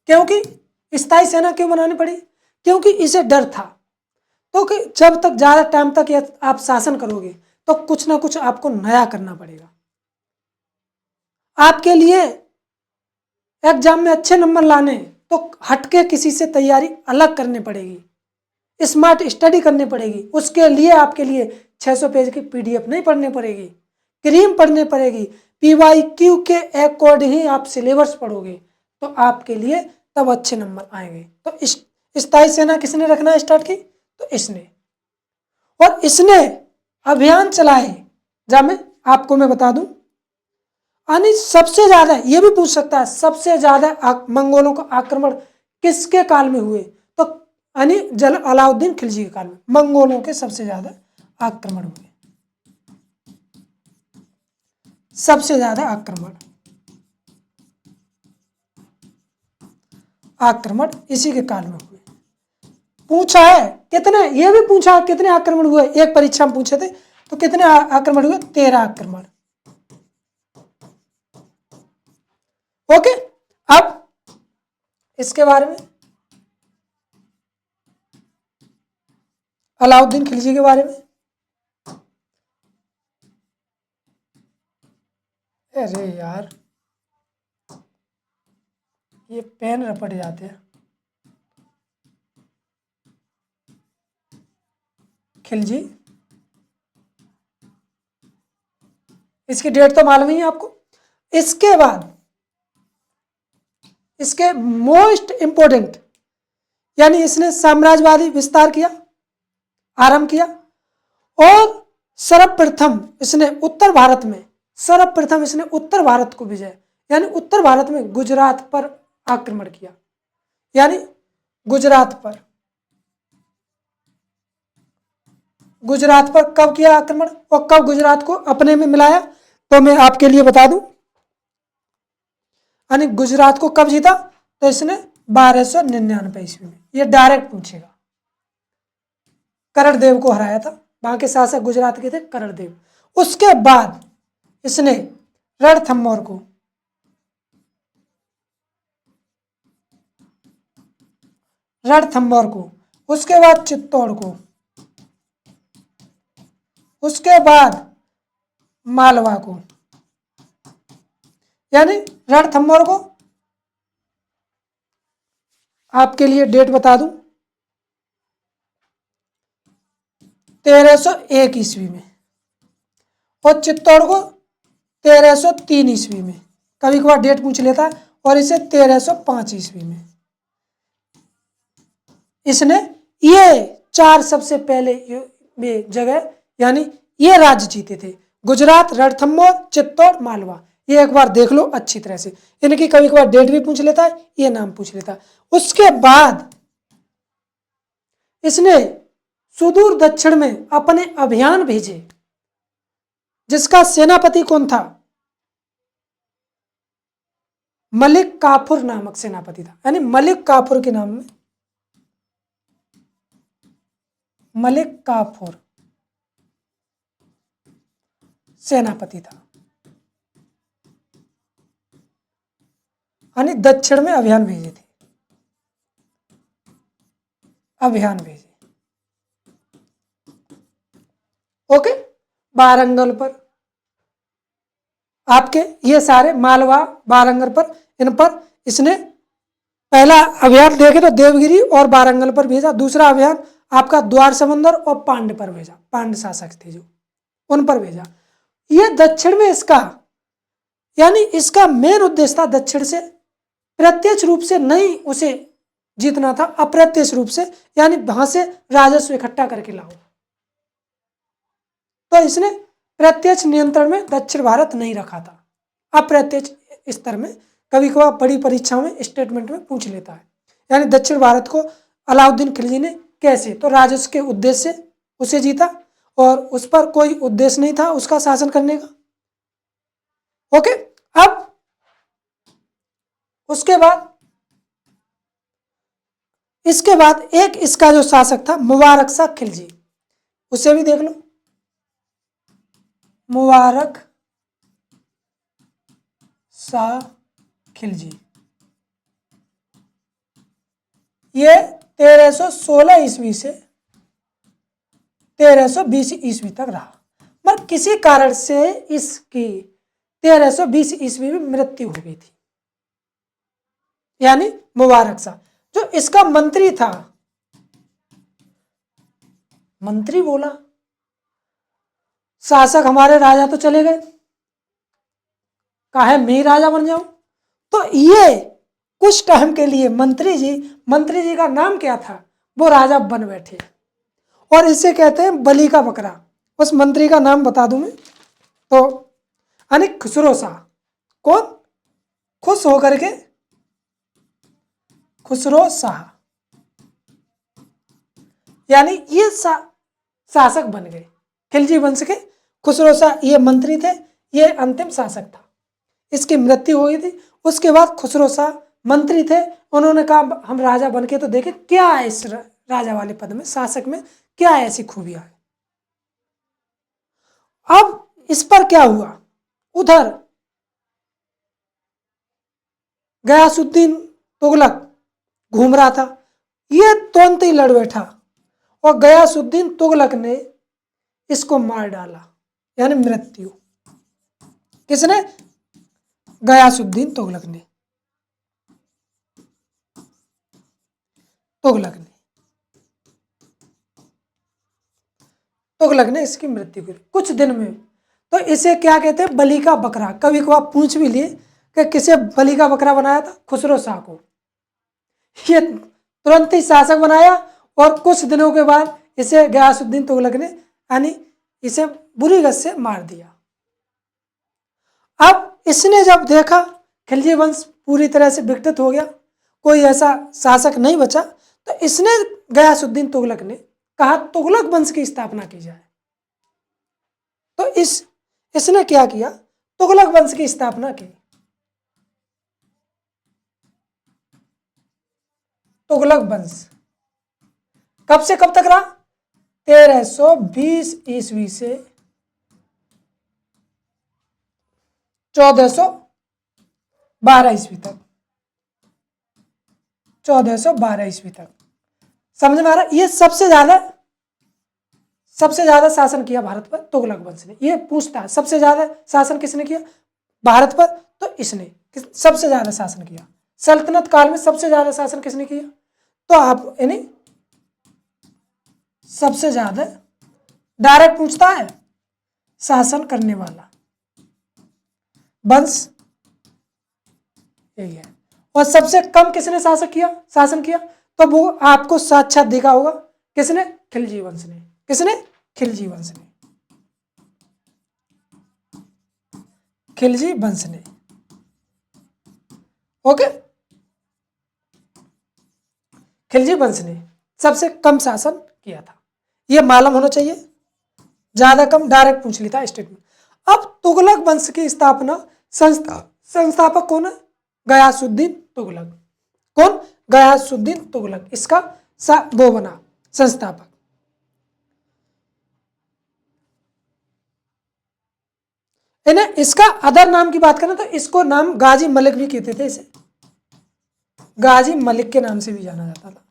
क्योंकि स्थायी सेना क्यों बनानी पड़ी? क्योंकि इसे डर था तो कि जब तक ज्यादा टाइम तक आप शासन करोगे तो कुछ ना कुछ आपको नया करना पड़ेगा। आपके लिए एग्जाम में अच्छे नंबर लाने तो हटके किसी से तैयारी अलग करनी पड़ेगी, स्मार्ट स्टडी करनी पड़ेगी। उसके लिए आपके लिए 600 पेज की पीडीएफ नहीं पढ़नी पड़ेगी, क्रीम पढ़नी पड़ेगी। पीवाईक्यू के अकॉर्डिंग ही आप सिलेबस पढ़ोगे तो आपके लिए तब अच्छे नंबर आएंगे। तो स्थायी सेना किसने रखना स्टार्ट की? तो इसने। और इसने अभियान चलाए, जब मैं बता दूं, यानी सबसे ज्यादा, ये भी पूछ सकता है सबसे ज्यादा मंगोलों का आक्रमण किसके काल में हुए? तो यानी अलाउद्दीन खिलजी के काल में मंगोलों के सबसे ज्यादा आक्रमण हुए, सबसे ज्यादा आक्रमण इसी के काल में हुए। पूछा है कितने, ये भी पूछा है कितने आक्रमण हुए, एक परीक्षा में पूछे थे। तो कितने आक्रमण हुए? 13 आक्रमण। ओके, अब इसके बारे में, अलाउद्दीन खिलजी के बारे में। अरे यार, ये पेन रपट जाते हैं। खिलजी, इसकी डेट तो मालूम ही है आपको। इसके बाद इसके मोस्ट इंपोर्टेंट, यानी इसने साम्राज्यवादी विस्तार किया, आरंभ किया, और सर्वप्रथम इसने उत्तर भारत में, सर्वप्रथम इसने उत्तर भारत को विजय, यानी उत्तर भारत में गुजरात पर आक्रमण किया, यानी गुजरात पर, गुजरात पर कब किया आक्रमण और कब गुजरात को अपने में मिलाया, तो मैं आपके लिए बता दूं। यानी गुजरात को कब जीता, तो इसने 1299 ईस्वी में। ये डायरेक्ट पूछेगा। करणदेव को हराया था, वहां के शासक गुजरात के थे करणदेव। उसके बाद इसने रणथंभौर को, रणथंभौर को, उसके बाद चित्तौड़ को, उसके बाद मालवा को, यानी रणथंभौर को आपके लिए डेट बता दूं, 1301 ईस्वी में, और चित्तौड़ को 1303 ईस्वी में। कभी कभार डेट पूछ लेता है, और इसे 1305 ईस्वी में। इसने ये 4 सबसे पहले जगह, यानी ये राज्य जीते थे, गुजरात, रणथंभौर, चित्तौड़, मालवा। ये एक बार देख लो अच्छी तरह से, इनकी कभी कभार डेट भी पूछ लेता है, ये नाम पूछ लेता है। उसके बाद इसने सुदूर दक्षिण में अपने अभियान भेजे, जिसका सेनापति कौन था, मलिक काफूर नामक सेनापति था। यानी मलिक काफूर के नाम में, मलिक काफूर सेनापति था। यानी दक्षिण में अभियान भेजे थे, अभियान भेजे। ओके, वारंगल पर आपके ये सारे मालवा, वारंगल पर, इन पर इसने पहला अभियान देखे तो देवगिरी और वारंगल पर भेजा। दूसरा अभियान आपका द्वार समंदर और पांड्य पर भेजा, पांड्य शासक थे जो, उन पर भेजा। ये दक्षिण में इसका, यानी इसका मेन उद्देश्य था दक्षिण से प्रत्यक्ष रूप से नहीं उसे जीतना था, अप्रत्यक्ष रूप से, यानी वहां से राजस्व इकट्ठा करके लाओ। तो इसने प्रत्यक्ष नियंत्रण में दक्षिण भारत नहीं रखा था, अप्रत्यक्ष स्तर में। कभी कभार बड़ी परीक्षाओं में स्टेटमेंट में पूछ लेता है। यानी दक्षिण भारत को अलाउद्दीन खिलजी ने कैसे, तो राजस्व के उद्देश्य से उसे जीता, और उस पर कोई उद्देश्य नहीं था उसका शासन करने का। ओके, अब उसके बाद, इसके बाद एक इसका जो शासक था मुबारक शाह खिलजी, उसे भी देख लो। मुबारक शाह खिलजी, ये 1316 ईस्वी से 1320 ईस्वी तक रहा, पर किसी कारण से इसकी 1320 ईस्वी में मृत्यु हो गई थी। यानी मुबारक शाह जो इसका मंत्री था, मंत्री बोला शासक हमारे राजा तो चले गए, काहे मैं ही राजा बन जाऊं। तो ये कुछ टाइम के लिए मंत्री जी का नाम क्या था, वो राजा बन बैठे, और इसे कहते हैं बलि का बकरा। उस मंत्री का नाम बता दूं मैं, तो यानी खुसरो शाह। कौन, खुश होकर के खुसरो शाह, यानी ये शासक बन गए खिलजी वंश के। खुसरो शाह ये मंत्री थे, ये अंतिम शासक था, इसकी मृत्यु हो गई थी। उसके बाद खुसरो शाह मंत्री थे, उन्होंने कहा हम राजा बन के तो देखे क्या है इस राजा वाले पद में, शासक में क्या ऐसी खूबियां है। अब इस पर क्या हुआ, उधर गयासुद्दीन तुगलक घूम रहा था, ये तुरंत ही लड़ बैठा और गयासुद्दीन तुगलक ने इसको मार डाला, यानी मृत्यु। किसने? गयासुद्दीन तुगलक ने। तुगलक ने इसकी मृत्यु की कुछ दिन में। तो इसे क्या कहते हैं? बलि का बकरा। कभी को आप पूछ भी लिए कि किसे बलि का बकरा बनाया था? खुसरो शाह को। ये तुरंत ही शासक बनाया और कुछ दिनों के बाद इसे गयासुद्दीन तुगलक ने यानी इसे बुरी गत से मार दिया। अब इसने जब देखा खिलजी वंश पूरी तरह से विघटित हो गया, कोई ऐसा शासक नहीं बचा, तो इसने गयासुद्दीन तुगलक ने कहा तुगलक वंश की स्थापना की जाए। तो इसने क्या किया? तुगलक वंश की स्थापना की। तुगलक वंश कब से कब तक रहा? 1320 ईस्वी से 1412 ईस्वी तक। 1412 ईस्वी तक। समझ में आ रहा? ये सबसे ज्यादा शासन किया भारत पर तुगलक वंश ने। ये पूछता है सबसे ज्यादा शासन किसने किया भारत पर? तो इसने सबसे ज्यादा शासन किया। सल्तनत काल में सबसे ज्यादा शासन किसने किया? तो आप यानी सबसे ज्यादा डायरेक्ट पूछता है शासन करने वाला वंश यही है। और सबसे कम किसने शासन किया? तो वो आपको साक्षात देखा होगा। किसने? खिलजी वंश ने। किसने? खिलजी वंश ने। खिलजी वंश ने। ओके, खिलजी वंश ने सबसे कम शासन किया था, यह मालूम होना चाहिए। ज्यादा कम डायरेक्ट पूछ लेता स्टेटमेंट। अब तुगलक वंश की स्थापना संस्थापक कौन है? गयासुद्दीन तुगलक। कौन? गयासुद्दीन तुगलक इसका वो बना संस्थापक। इन्हें इसका अदर नाम की बात करें तो इसको नाम गाजी मलिक भी कहते थे। इसे गाजी मलिक के नाम से भी जाना जाता था।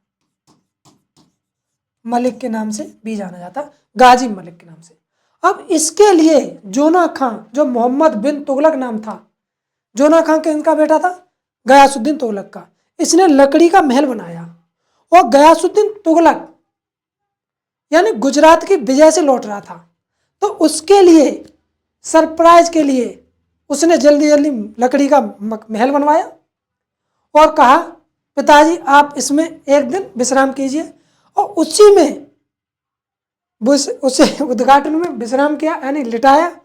मलिक के नाम से भी जाना जाता, गाजी मलिक के नाम से। अब इसके लिए जोना खां, जो मोहम्मद बिन तुगलक नाम था, जोना खां के इनका बेटा था गयासुद्दीन तुगलक का, इसने लकड़ी का महल बनाया। और गयासुद्दीन तुगलक यानी गुजरात की विजय से लौट रहा था, तो उसके लिए सरप्राइज के लिए उसने जल्दी जल्दी लकड़ी का महल बनवाया और कहा पिताजी आप इसमें एक दिन विश्राम कीजिए। और उसी में उसे उद्घाटन में विश्राम किया यानी लिटाया,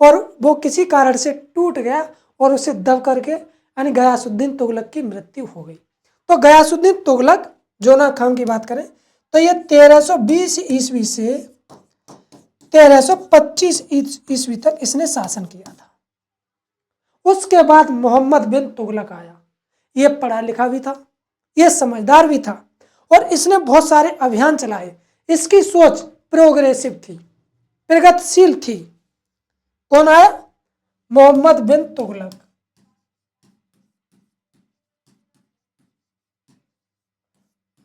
और वो किसी कारण से टूट गया और उसे दब करके यानी गयासुद्दीन तुगलक की मृत्यु हो गई। तो गयासुद्दीन तुगलक जोना खान की बात करें तो ये 1320 ईस्वी से 1325 ईस्वी तक इसने शासन किया था। उसके बाद मोहम्मद बिन तुगलक आया। ये पढ़ा लिखा भी था, ये समझदार भी था और इसने बहुत सारे अभियान चलाए। इसकी सोच प्रोग्रेसिव थी, प्रगतिशील थी। कौन आया? मोहम्मद बिन तुगलक।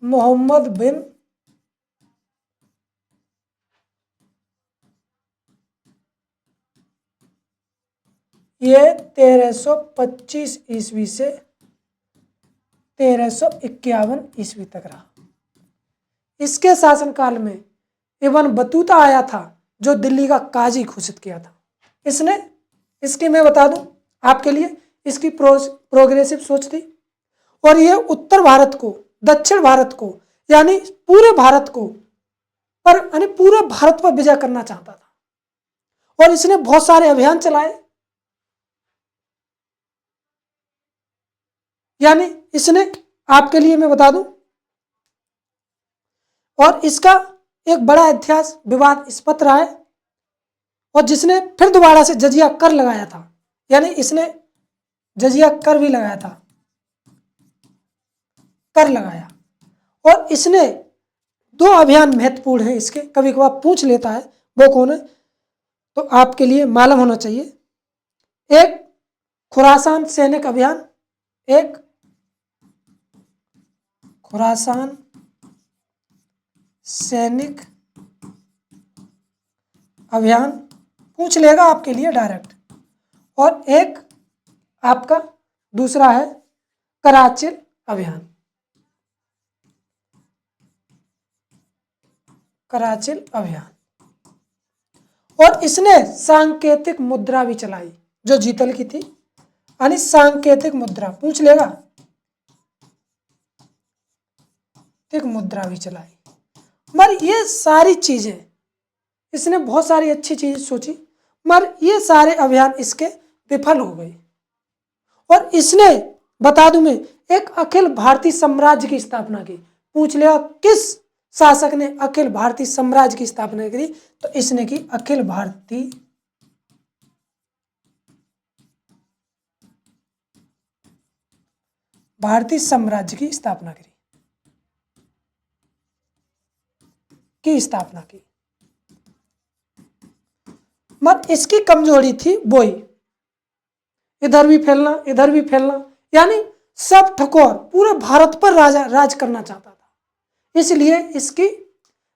मोहम्मद बिन ये 1325 ईस्वी से 1351 ईस्वी तक रहा। इसके शासनकाल में इब्न बतूता आया था जो दिल्ली का काजी घोषित किया था इसने। इसकी मैं बता दूं आपके लिए, इसकी प्रोग्रेसिव सोच थी और ये उत्तर भारत को, दक्षिण भारत को यानी पूरे भारत को यानी पूरे भारत पर विजय करना चाहता था और इसने बहुत सारे अभियान चलाए। यानी इसने, आपके लिए मैं बता दूं, और इसका एक बड़ा इतिहास विवादास्पद रहा है और जिसने फिर दोबारा से जजिया कर लगाया था, यानी इसने जजिया कर भी लगाया था, कर लगाया। और इसने दो अभियान महत्वपूर्ण हैं इसके, कभी कभार पूछ लेता है वो कौन है, तो आपके लिए मालूम होना चाहिए। एक खुरासान सैनिक अभियान, एक खुरासान सैनिक अभियान पूछ लेगा आपके लिए डायरेक्ट। और एक आपका दूसरा है कराचिल अभियान, कराचिल अभियान। और इसने सांकेतिक मुद्रा भी चलाई, जो जीतल की थी, यानी सांकेतिक मुद्रा पूछ लेगा, एक मुद्रा भी चलाई। मगर ये सारी चीजें, इसने बहुत सारी अच्छी चीजें सोची, मगर ये सारे अभियान इसके विफल हो गए। और इसने, बता दूं मैं, एक अखिल भारतीय साम्राज्य की स्थापना की। पूछ लिया किस शासक ने अखिल भारतीय साम्राज्य की स्थापना करी, तो इसने की अखिल भारतीय साम्राज्य की स्थापना करी, की। मगर इसकी कमजोरी थी वही, इधर भी फैलना, इधर भी फैलना, यानी सब ठकोर, पूरे भारत पर राज करना चाहता था। इसलिए इसकी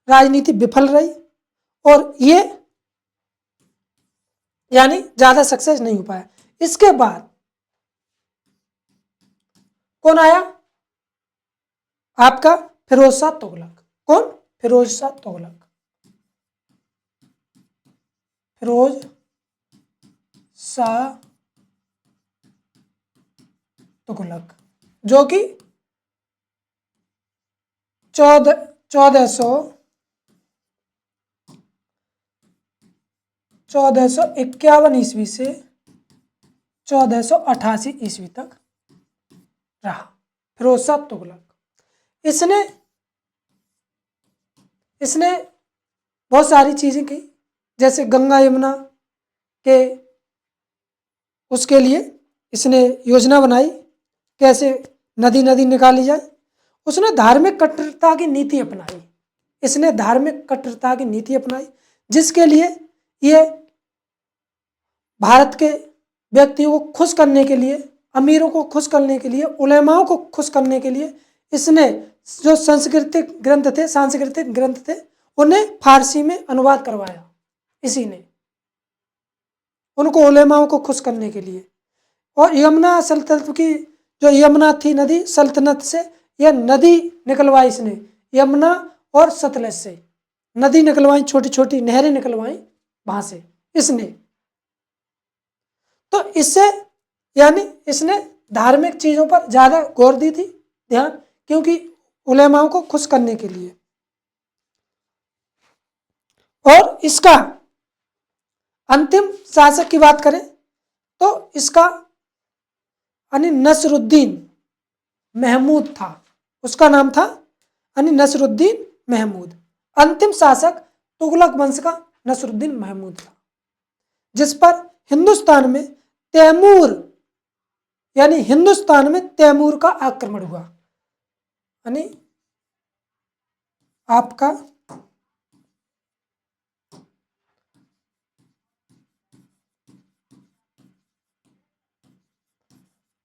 राजनीति विफल रही और ये यानी ज्यादा सक्सेस नहीं हो पाया। इसके बाद कौन आया? आपका फिरोज शाह तुगलक। कौन? फिरोज शाह तुगलक। फिरोज शाह तुगलक, जो कि 1451 ईस्वी से 1488 ईस्वी तक रहा फिरोज शाह तुगलक। इसने बहुत सारी चीजें की, जैसे गंगा यमुना के उसके लिए इसने योजना बनाई, कैसे नदी निकाली जाए। उसने धार्मिक कट्टरता की नीति अपनाई, इसने धार्मिक कट्टरता की नीति अपनाई, जिसके लिए ये भारत के व्यक्तियों को खुश करने के लिए, अमीरों को खुश करने के लिए, उलेमाओं को खुश करने के लिए इसने जो सांस्कृतिक ग्रंथ थे उन्हें फारसी में अनुवाद करवाया। इसी ने उनको, उलेमाओं को खुश करने के लिए। और यमुना सल्तनत की, जो यमुना थी नदी, सल्तनत से यह नदी निकलवाई इसने, यमुना और सतलज से नदी निकलवाई, छोटी छोटी नहरें निकलवाई वहां से इसने। तो इससे यानी इसने धार्मिक चीजों पर ज्यादा गौर दी थी, ध्यान, क्योंकि उलेमाओं को खुश करने के लिए। और इसका अंतिम शासक की बात करें तो इसका यानी नसरुद्दीन महमूद था, उसका नाम था यानी नसरुद्दीन महमूद। अंतिम शासक तुगलक वंश का नसरुद्दीन महमूद था, जिस पर हिंदुस्तान में तैमूर का आक्रमण हुआ। यानी आपका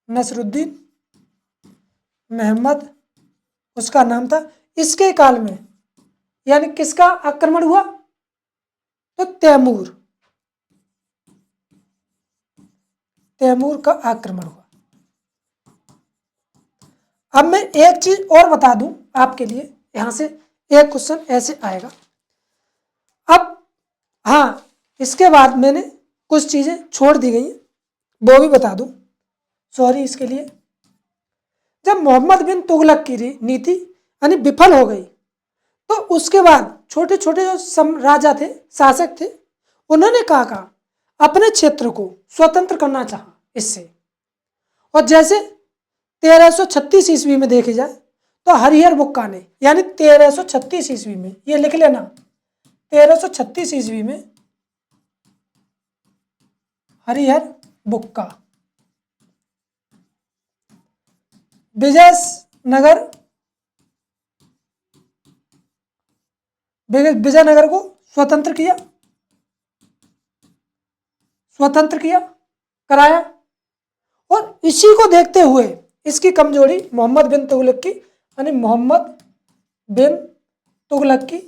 नसरुद्दीन महमद उसका नाम था। इसके काल में यानी किसका आक्रमण हुआ? तो तैमूर का आक्रमण हुआ। अब मैं एक चीज और बता दूं आपके लिए, यहां से एक क्वेश्चन ऐसे आएगा। अब हाँ, इसके बाद मैंने कुछ चीजें छोड़ दी गई, वो भी बता दूं, सॉरी इसके लिए। जब मोहम्मद बिन तुगलक की नीति यानी विफल हो गई, तो उसके बाद छोटे छोटे जो राजा थे, शासक थे, उन्होंने कहा अपने क्षेत्र को स्वतंत्र करना चाहा इससे। और जैसे 1336 ईस्वी में देखी जाए तो हरिहर बुक्का ने, यानी 1336 ईस्वी में, ये लिख लेना, 1336 ईस्वी में हरिहर बुक्का विजयनगर को स्वतंत्र कराया। और इसी को देखते हुए इसकी कमजोरी मोहम्मद बिन तुगलक की यानी मोहम्मद बिन तुगलक की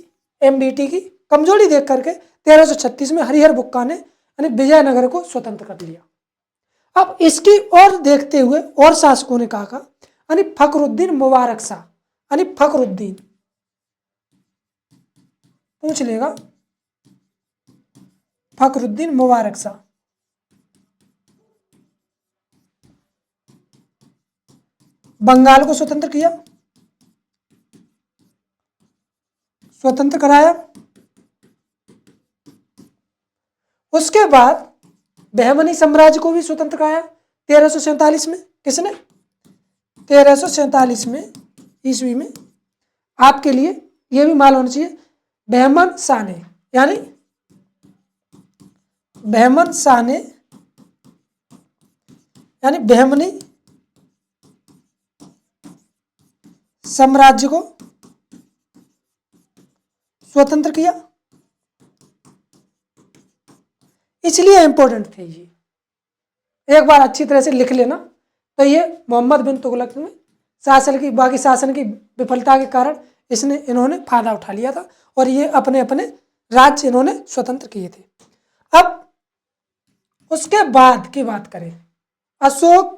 MBT की कमजोरी देख करके 1336 में हरिहर बुक्का ने यानी विजयनगर को स्वतंत्र कर लिया। अब इसकी ओर देखते हुए और शासकों ने कहा यानी फखरुद्दीन मुबारक शाह, यानी फखरुद्दीन पूछ लेगा, फखरुद्दीन मुबारक शाह बंगाल को स्वतंत्र किया, स्वतंत्र कराया। उसके बाद बहमनी साम्राज्य को भी स्वतंत्र कराया 1347 में। किसने? 1347 में ईस्वी में। आपके लिए यह भी मालूम होना चाहिए, बहमन शाह ने यानी बहमन शाह ने यानी बहमनी साम्राज्य को स्वतंत्र किया, इसलिए इंपॉर्टेंट थे ये। एक बार अच्छी तरह से लिख लेना। तो ये मोहम्मद बिन तुगलक में बाकी शासन की विफलता के कारण इन्होंने फायदा उठा लिया था और ये अपने अपने राज्य इन्होंने स्वतंत्र किए थे। अब उसके बाद की बात करें, अशोक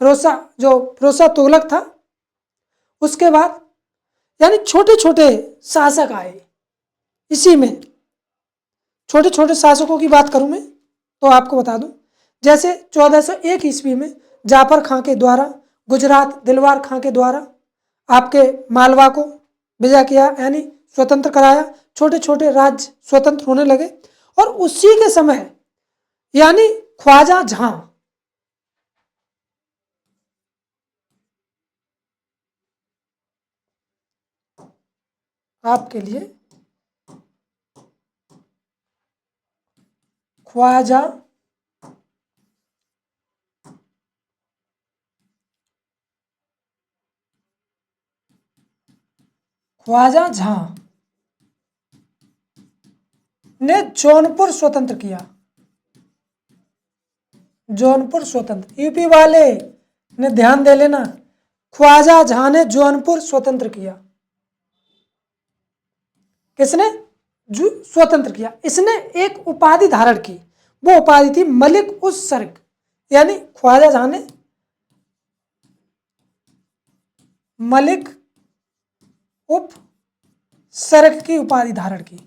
फिरोजा तुगलक था, उसके बाद यानी छोटे छोटे शासक आए। इसी में छोटे छोटे शासकों की बात करूं मैं तो आपको बता दूं, जैसे 1401 ईस्वी में जाफर खां के द्वारा गुजरात दिलवार खां के द्वारा आपके मालवा को विजय किया यानी स्वतंत्र कराया। छोटे छोटे राज्य स्वतंत्र होने लगे और उसी के समय यानी ख्वाजा जहां आपके लिए ख्वाजा जहां ने जौनपुर स्वतंत्र किया। जौनपुर स्वतंत्र, यूपी वाले ने ध्यान दे लेना, ख्वाजा जहां ने जौनपुर स्वतंत्र किया। किसने? जो स्वतंत्र किया। इसने एक उपाधि धारण की, वो उपाधि थी मलिक उस सर्क, यानी ख्वाजा जहां ने मलिक उप सर्क की उपाधि धारण की।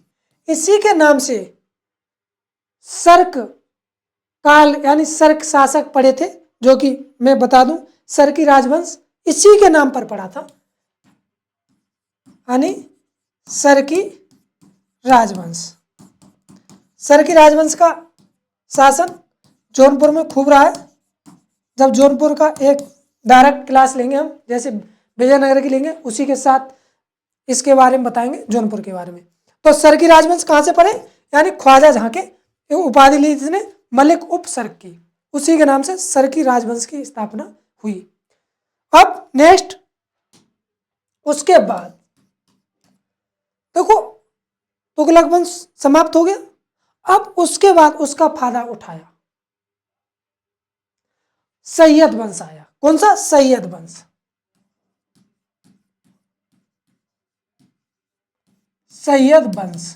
इसी के नाम से सर्क काल यानी सर्क शासक पड़े थे, जो कि मैं बता दूं सर्की राजवंश इसी के नाम पर पड़ा था, यानी सर्की राजवंश। सर्की राजवंश का शासन जौनपुर में खूब रहा है। जब जौनपुर का एक डायरेक्ट क्लास लेंगे हम, जैसे विजयनगर की लेंगे, उसी के साथ इसके बारे में बताएंगे, जौनपुर के बारे में। तो सर्की राजवंश कहां से पड़े? यानी ख्वाजा जहां के उपाधि ली जिसने मलिक उप सर्क की, उसी के नाम से सर्की राजवंश की स्थापना हुई। अब नेक्स्ट उसके बाद देखो तुगलक वंश समाप्त हो गया। अब उसके बाद उसका फायदा उठाया सैयद वंश आया। कौन सा? सैयद वंश। सैयद वंश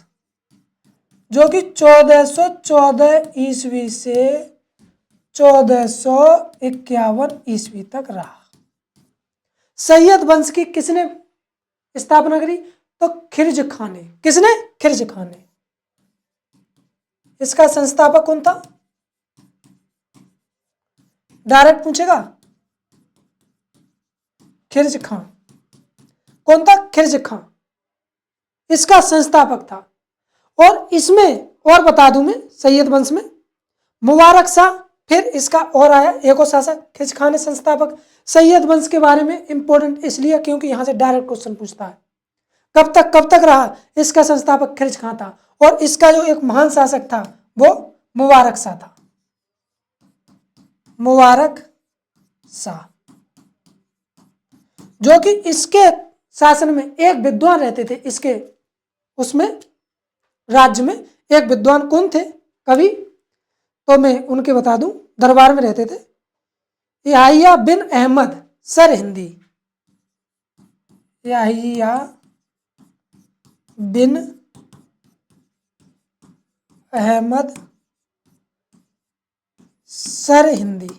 जो कि 1414 ईस्वी से 1451 ईस्वी तक रहा। सैयद वंश की किसने स्थापना करी? तो खिरज खान ने। किसने? खिरज खान ने। इसका संस्थापक कौन था? डायरेक्ट पूछेगा, खिरज खान। कौन था? खिरज खान इसका संस्थापक था। और इसमें और बता दूं मैं, सैयद वंश में मुबारक शाह, फिर इसका और आया एक और शासक, खिरज खान संस्थापक। सैयद वंश के बारे में इंपॉर्टेंट इसलिए क्योंकि यहां से डायरेक्ट क्वेश्चन पूछता है। कब तक रहा? इसका संस्थापक खिरज खान था और इसका जो एक महान शासक था वो मुबारक शाह था। मुबारक शाह जो कि इसके शासन में एक विद्वान रहते थे। इसके उसमें राज्य में एक विद्वान कौन थे? कवि। तो मैं उनके बता दूं, दरबार में रहते थे, याहिया बिन अहमद सर हिंदी। याहिया बिन अहमद सरहिंदी।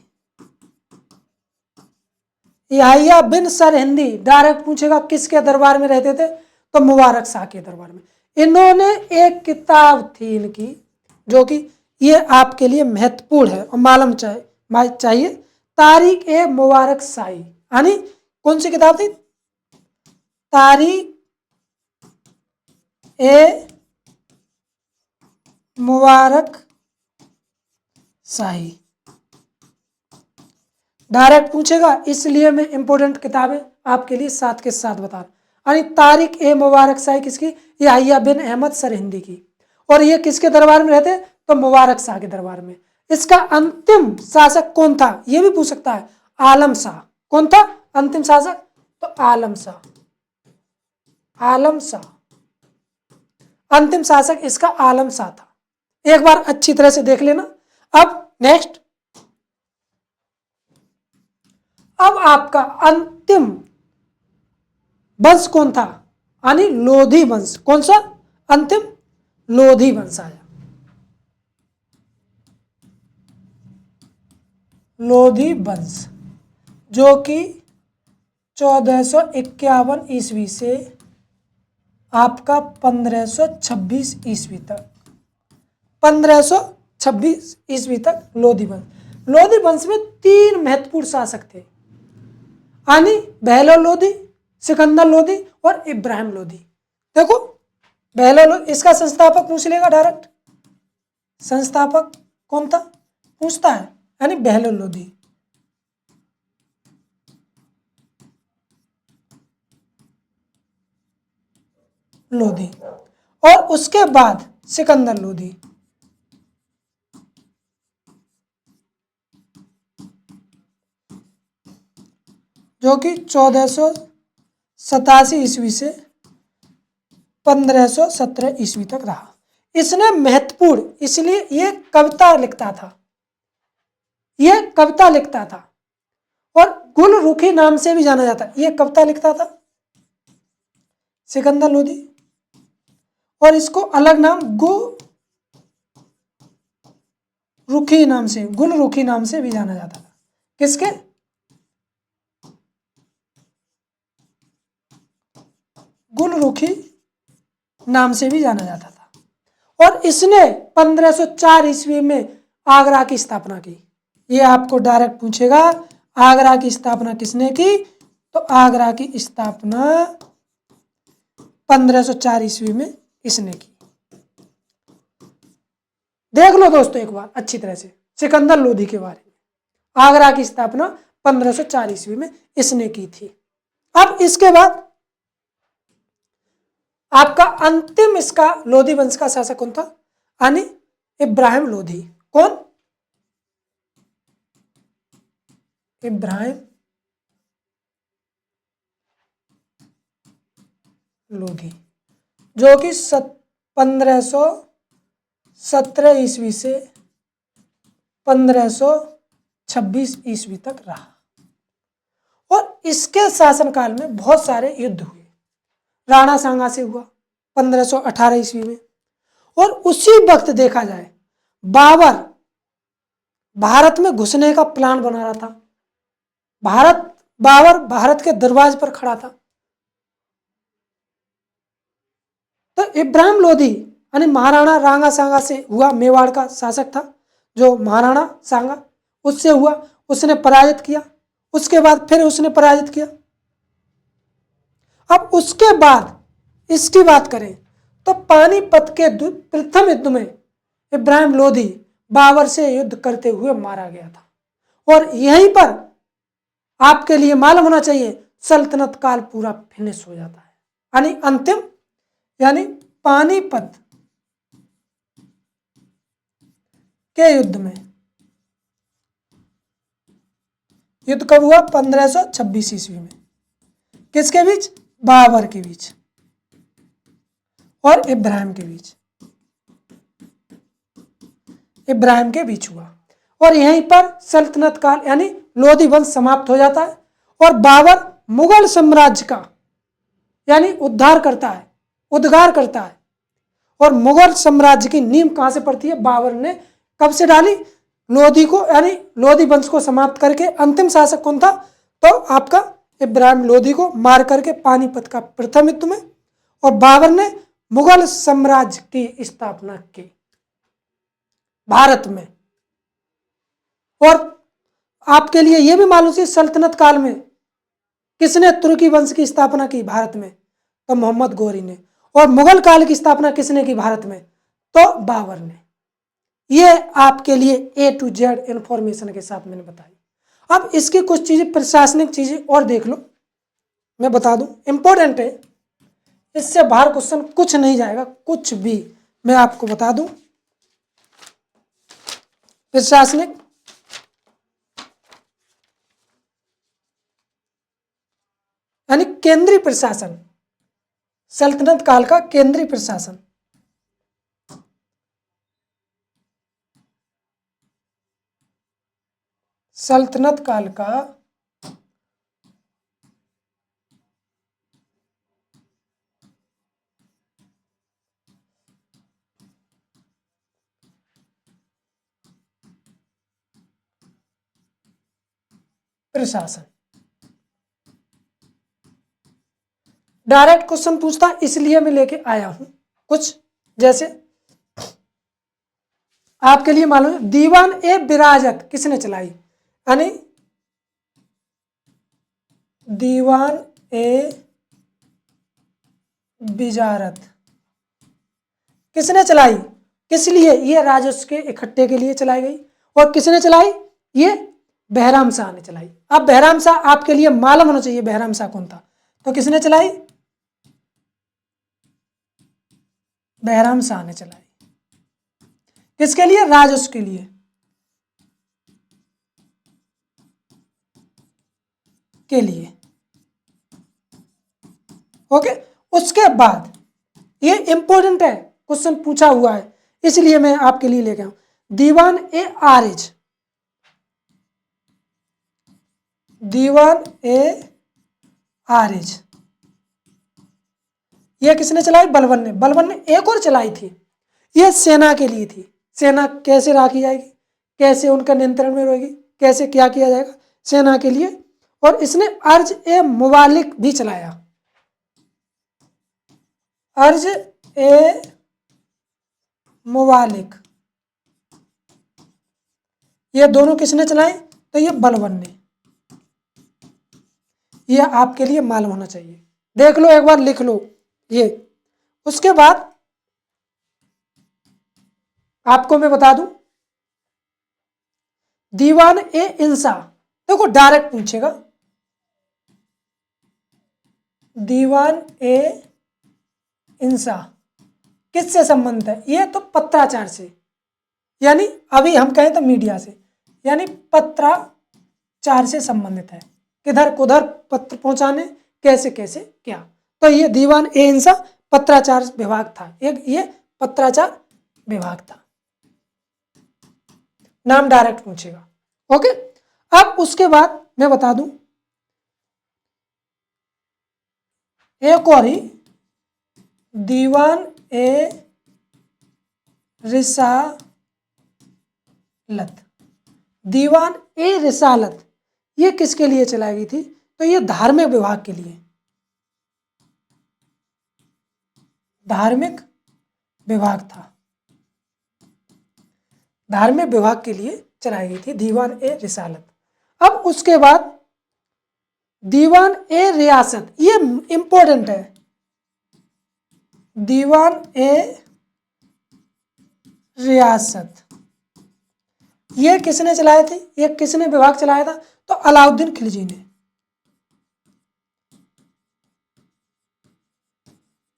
याहिया बिन सरहिंदी डायरेक्ट पूछेगा किसके दरबार में रहते थे, तो मुबारक शाह के दरबार में। इन्होंने एक किताब थी इनकी, जो कि ये आपके लिए महत्वपूर्ण है और मालूम चाहिए, तारीख ए मुबारक शाही, यानी कौन सी किताब थी? तारीख ए मुबारक शाही डायरेक्ट पूछेगा, इसलिए मैं इंपॉर्टेंट किताबें आपके लिए साथ के साथ बता रहा हूं। यानी तारीख ए मुबारक शाही किसकी? याहिया बिन अहमद सरहिंदी की। और ये किसके दरबार में रहते? तो मुबारक शाह के दरबार में। इसका अंतिम शासक कौन था, ये भी पूछ सकता है। आलम शाह। कौन था अंतिम शासक? तो आलम शाह। आलम शाह अंतिम शासक इसका आलम शाह था। एक बार अच्छी तरह से देख लेना। अब नेक्स्ट, अब आपका अंतिम वंश कौन था? यानी लोधी वंश। कौन सा अंतिम? लोधी वंश आया। लोधी वंश जो कि 1451 ईस्वी से आपका 1526 ईस्वी तक, 1526 ईस्वी तक लोधी वंश। लोधी वंश में 3 महत्वपूर्ण शासक थे, यानी बहलोल लोधी, सिकंदर लोधी और इब्राहिम लोधी। देखो बहलोल, इसका संस्थापक पूछ लेगा डायरेक्ट। संस्थापक कौन था पूछता है, यानी बहलोल लोधी। लोधी और उसके बाद सिकंदर लोधी, जो कि 1487 ईस्वी से 1517 ईस्वी तक रहा। इसने महत्वपूर्ण, इसलिए ये कविता लिखता था, ये कविता लिखता था और गुलरुखी नाम से भी जाना जाता है। ये कविता लिखता था सिकंदर लोधी, और इसको अलग नाम गुलरुखी नाम से, गुलरुखी नाम से भी जाना जाता था। किसके? गुलरुखी नाम से भी जाना जाता था। और इसने 1504 ईस्वी में आगरा की स्थापना की। ये आपको डायरेक्ट पूछेगा, आगरा की स्थापना किसने की? तो आगरा की स्थापना 1504 ईस्वी में इसने की। देख लो दोस्तों एक बार अच्छी तरह से सिकंदर लोधी के बारे में। आगरा की स्थापना 1504 ईस्वी में इसने की थी। अब इसके बाद आपका अंतिम इसका लोधी वंश का शासक कौन था? यानी इब्राहिम लोधी। कौन? इब्राहिम लोधी, जो कि 1517 ईस्वी से 1526 ईस्वी तक रहा। और इसके शासनकाल में बहुत सारे युद्ध हुए। राणा सांगा से हुआ 1518 ईस्वी में, और उसी वक्त देखा जाए बाबर भारत में घुसने का प्लान बना रहा था। बाबर भारत के दरवाजे पर खड़ा था। तो इब्राहिम लोधी यानी महाराणा रांगा सांगा से हुआ, मेवाड़ का शासक था जो महाराणा सांगा, उससे हुआ, उसने पराजित किया। उसके बाद फिर उसने पराजित किया। अब उसके बाद इसकी बात करें तो पानीपत के प्रथम युद्ध में इब्राहिम लोधी बाबर से युद्ध करते हुए मारा गया था। और यहीं पर आपके लिए मालूम होना चाहिए सल्तनत काल पूरा फिनिश हो जाता है, यानी अंतिम, यानी पानीपत के युद्ध में। युद्ध कब हुआ? 1526 ईस्वी में। किसके बीच? बाबर के बीच और इब्राहिम के बीच। इब्राहिम के बीच हुआ और यहीं पर सल्तनत काल यानी लोधी वंश समाप्त हो जाता है और बाबर मुगल साम्राज्य का यानी उद्धार करता है, उद्गार करता है। और मुगल साम्राज्य की नींव कहां से पड़ती है? बाबर ने कब से डाली? लोधी को, यानी लोधी वंश को समाप्त करके अंतिम शासक कौन था? तो आपका इब्राहिम लोधी को मार करके पानीपत का प्रथम युद्ध में। और बाबर ने मुगल साम्राज्य की स्थापना की भारत में। और आपके लिए यह भी मालूम है सल्तनत काल में किसने तुर्की वंश की स्थापना की भारत में? तो मोहम्मद गोरी ने। और मुगल काल की स्थापना किसने की भारत में? तो बाबर ने। ये आपके लिए A to Z इंफॉर्मेशन के साथ मैंने बताई। अब इसकी कुछ चीजें, प्रशासनिक चीजें और देख लो, मैं बता दूं, इंपॉर्टेंट है, इससे बाहर क्वेश्चन कुछ नहीं जाएगा, कुछ भी। मैं आपको बता दूं, प्रशासनिक यानी केंद्रीय प्रशासन, सल्तनत काल का केंद्रीय प्रशासन। सल्तनत काल का प्रशासन। डायरेक्ट क्वेश्चन पूछता इसलिए मैं लेके आया हूं कुछ, जैसे आपके लिए मालूम है दीवान ए विराजत किसने चलाई? यानी दीवान ए बिजारत किसने चलाई? किस लिए? ये राजस्व के इकट्ठे के लिए चलाई गई। और किसने चलाई? ये बहराम शाह ने चलाई। अब बहराम शाह आपके लिए मालूम होना चाहिए बहराम शाह कौन था। तो किसने चलाई? बहराम शाह ने चलाई। किसके लिए? राजस्व के लिए। के लिए ओके। उसके बाद ये इंपॉर्टेंट है, क्वेश्चन पूछा हुआ है, इसलिए मैं आपके लिए लेके आऊं दीवान ए आरिज। दीवान ए आरिज ये किसने चलाई? बलबन ने। बलबन ने एक और चलाई थी, ये सेना के लिए थी। सेना कैसे राखी जाएगी, कैसे उनका नियंत्रण में रहेगी, कैसे क्या किया जाएगा, सेना के लिए। और इसने अर्ज ए मुबालिक भी चलाया। अर्ज ए मुबालिक ये दोनों किसने चलाए? तो ये बलबन ने। ये आपके लिए मालूम होना चाहिए, देख लो एक बार, लिख लो ये। उसके बाद आपको मैं बता दूं दीवान ए इंसा, देखो डायरेक्ट पूछेगा दीवान ए इंसा किससे संबंधित है? ये तो पत्राचार से, यानी अभी हम कहें तो मीडिया से, यानी पत्राचार से संबंधित है। किधर कुधर पत्र पहुंचाने, कैसे कैसे क्या। तो ये दीवान ए इंसा पत्राचार विभाग था, एक ये पत्राचार विभाग था। नाम डायरेक्ट पूछेगा। ओके। अब उसके बाद मैं बता दूं एक और ही दीवान ए रिसालत। दीवान ए रिसालत ये किसके लिए चलाई गई थी? तो ये धार्मिक विभाग के लिए, धार्मिक विभाग था, धार्मिक विभाग के लिए चलाई गई थी दीवान ए रिसालत। अब उसके बाद दीवान ए रियासत, ये इंपॉर्टेंट है। दीवान ए रियासत ये किसने चलाए थे? ये किसने विभाग चलाया था? तो अलाउद्दीन खिलजी ने।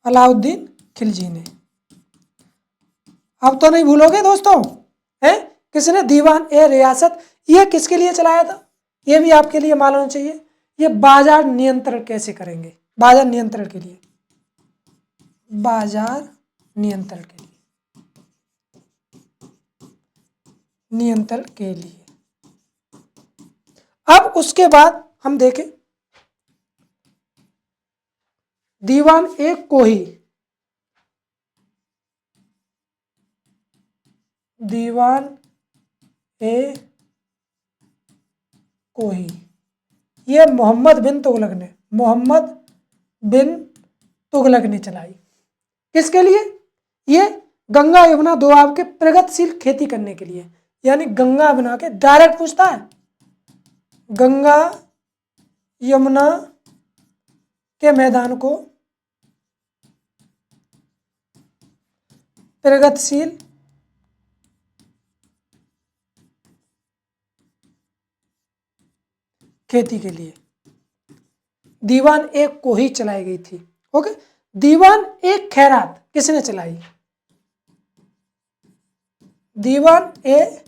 अलाउद्दीन खिलजी ने। अब तो नहीं भूलोगे दोस्तों, है किसने? दीवान ए रियासत ये किसके लिए चलाया था? ये भी आपके लिए मालूम होना चाहिए। ये बाजार नियंत्रण कैसे करेंगे? बाजार नियंत्रण के लिए, बाजार नियंत्रण के लिए, नियंत्रण के लिए। अब उसके बाद हम देखें दीवान ए कोही, दीवान ए कोही, ये मोहम्मद बिन तुगलक ने चलाई। किसके लिए? ये गंगा यमुना दोआब के प्रगतिशील खेती करने के लिए, यानी गंगा यमुना के, डायरेक्ट पूछता है, गंगा यमुना के मैदान को प्रगतिशील खेती के लिए दीवान एक को ही चलाई गई थी। ओके, दीवान एक खैरात किसने चलाई? दीवान ए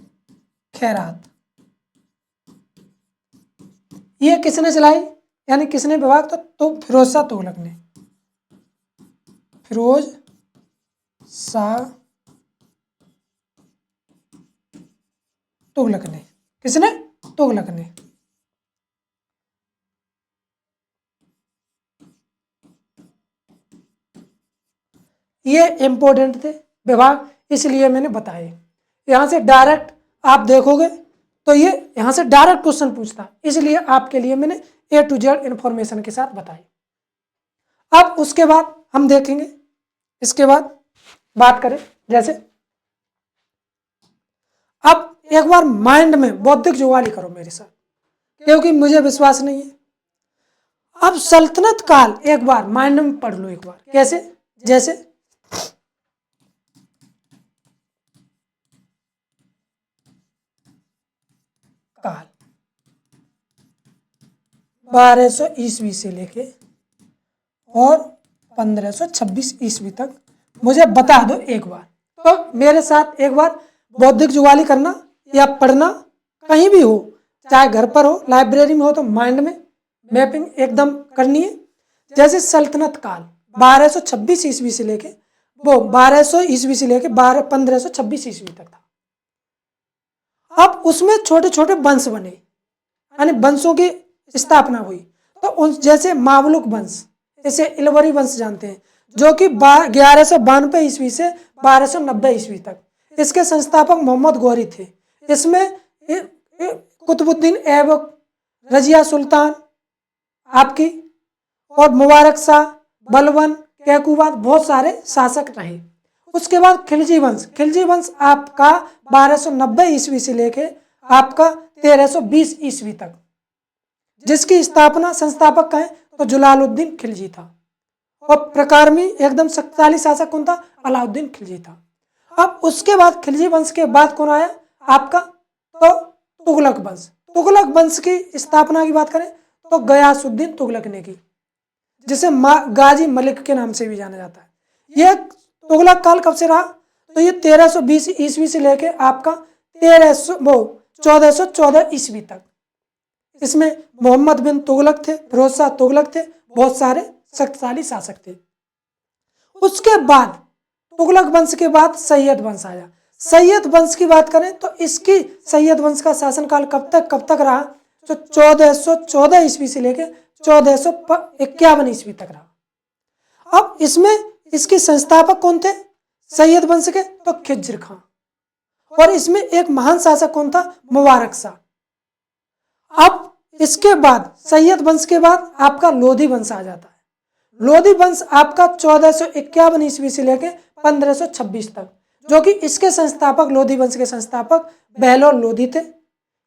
खैरात, ये किसने चलाई, यानी किसने विभाग? तो फिरोज शाह तुगलक ने, फिरोज शाह तुगलक ने। किसने? तुगलक ने। ये इंपॉर्टेंट थे विभाग, इसलिए मैंने बताए। यहां से डायरेक्ट आप देखोगे तो ये यहां से डायरेक्ट क्वेश्चन पूछता, इसलिए आपके लिए मैंने A to Z इंफॉर्मेशन के साथ बताई। अब उसके बाद हम देखेंगे, इसके बाद बात करें, जैसे अब एक बार माइंड में बौद्धिक जुगाली करो मेरे साथ, क्योंकि मुझे विश्वास नहीं है। अब सल्तनत काल एक बार माइंड में पढ़ लो एक बार। कैसे? जैसे काल 1200 ईस्वी से लेके और 1526 ईस्वी तक मुझे बता दो एक बार। तो मेरे साथ एक बार बौद्धिक जुगाली करना या पढ़ना, कहीं भी हो, चाहे घर पर हो, लाइब्रेरी में हो, तो माइंड में मैपिंग एकदम करनी है। जैसे सल्तनत काल 1226 ईस्वी से लेके 1200 ईस्वी से लेके 1526 ईस्वी तक था। अब उसमें छोटे छोटे वंश बने, यानी वंशों की स्थापना हुई। तो उन जैसे मावलुक वंश, इसे इलवरी वंश जानते हैं, जो कि 1192 ईस्वी से 1290 ईस्वी तक, इसके संस्थापक मोहम्मद गौरी थे। इसमें कुतुबुद्दीन ऐबक, रजिया सुल्तान आपकी, और मुबारक शाह, बलबन, कैकूबाद, बहुत सारे शासक रहे। उसके बाद खिलजी वंश आपका 1290 ईस्वी से लेके आपका 1320 ईस्वी तक, जिसकी स्थापना संस्थापक कहें तो जलालुद्दीन खिलजी था। और प्रकार में एकदम शक्तिशाली शासक कौन था? अलाउद्दीन खिलजी था। अब उसके बाद खिलजी वंश के बाद कौन आया आपका? तो तुगलक वंश। तुगलक वंश की स्थापना की बात करें तो गयासुद्दीन तुगलक ने की, जिसे गाजी मलिक के नाम से भी जाना जाता है। यह तुगलक काल कब से रहा? तो ये 1320 ईस्वी से लेके आपका 1414 ईस्वी तक। इसमें मोहम्मद बिन तुगलक थे, फिरोज शाह तुगलक थे, बहुत सारे शक्तिशाली शासक थे। उसके बाद तुगलक वंश के बाद सैयद वंश आया। सैयद वंश की बात करें तो इसकी सैयद वंश का शासनकाल कब तक रहा? तो 1414 ईस्वी से लेके 1451 ईस्वी तक रहा। अब इसमें इसके संस्थापक कौन थे सैयद वंश के? तो खिज्र खां। और इसमें एक महान शासक कौन था? मुबारक शाह। अब इसके बाद सैयद वंश के बाद आपका लोधी वंश आ जाता है। लोधी वंश आपका 1451 ईस्वी से लेके 1526 तक, जो कि इसके संस्थापक, लोधी वंश के संस्थापक बहलोल लोधी थे।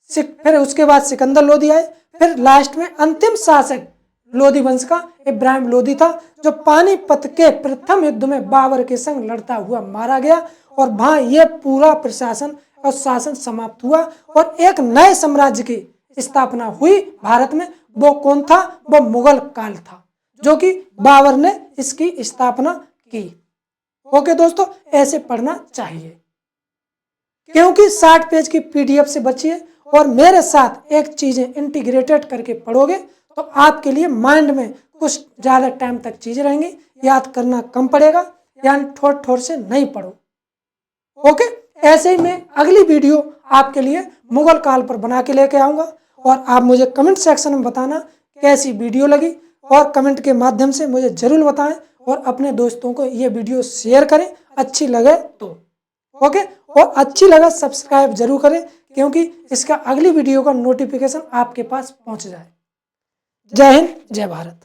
फिर उसके बाद सिकंदर लोधी आए। फिर लास्ट में अंतिम शासक लोधी वंश का इब्राहिम लोधी था, जो पानीपत के प्रथम युद्ध में बाबर के संग लड़ता हुआ मारा गया। और वहां यह पूरा प्रशासन और शासन समाप्त हुआ और एक नए साम्राज्य की स्थापना हुई भारत में। वो कौन था? वो मुगल काल था, जो कि बाबर ने इसकी स्थापना की। ओके दोस्तों, ऐसे पढ़ना चाहिए, क्योंकि 60 पेज की PDF से बचिए और मेरे साथ एक चीजें इंटीग्रेटेड करके पढ़ोगे तो आपके लिए माइंड में कुछ ज्यादा टाइम तक चीजें रहेंगी, याद करना कम पड़ेगा, यानी ठोर ठोर से नहीं पढ़ो। ओके, ऐसे ही मैं अगली वीडियो आपके लिए मुगल काल पर बना के लेके आऊंगा और आप मुझे कमेंट सेक्शन में बताना कैसी वीडियो लगी और कमेंट के माध्यम से मुझे ज़रूर बताएं और अपने दोस्तों को ये वीडियो शेयर करें अच्छी लगे तो। ओके, और अच्छी लगा सब्सक्राइब जरूर करें क्योंकि इसका अगली वीडियो का नोटिफिकेशन आपके पास पहुंच जाए। जय हिंद, जय भारत।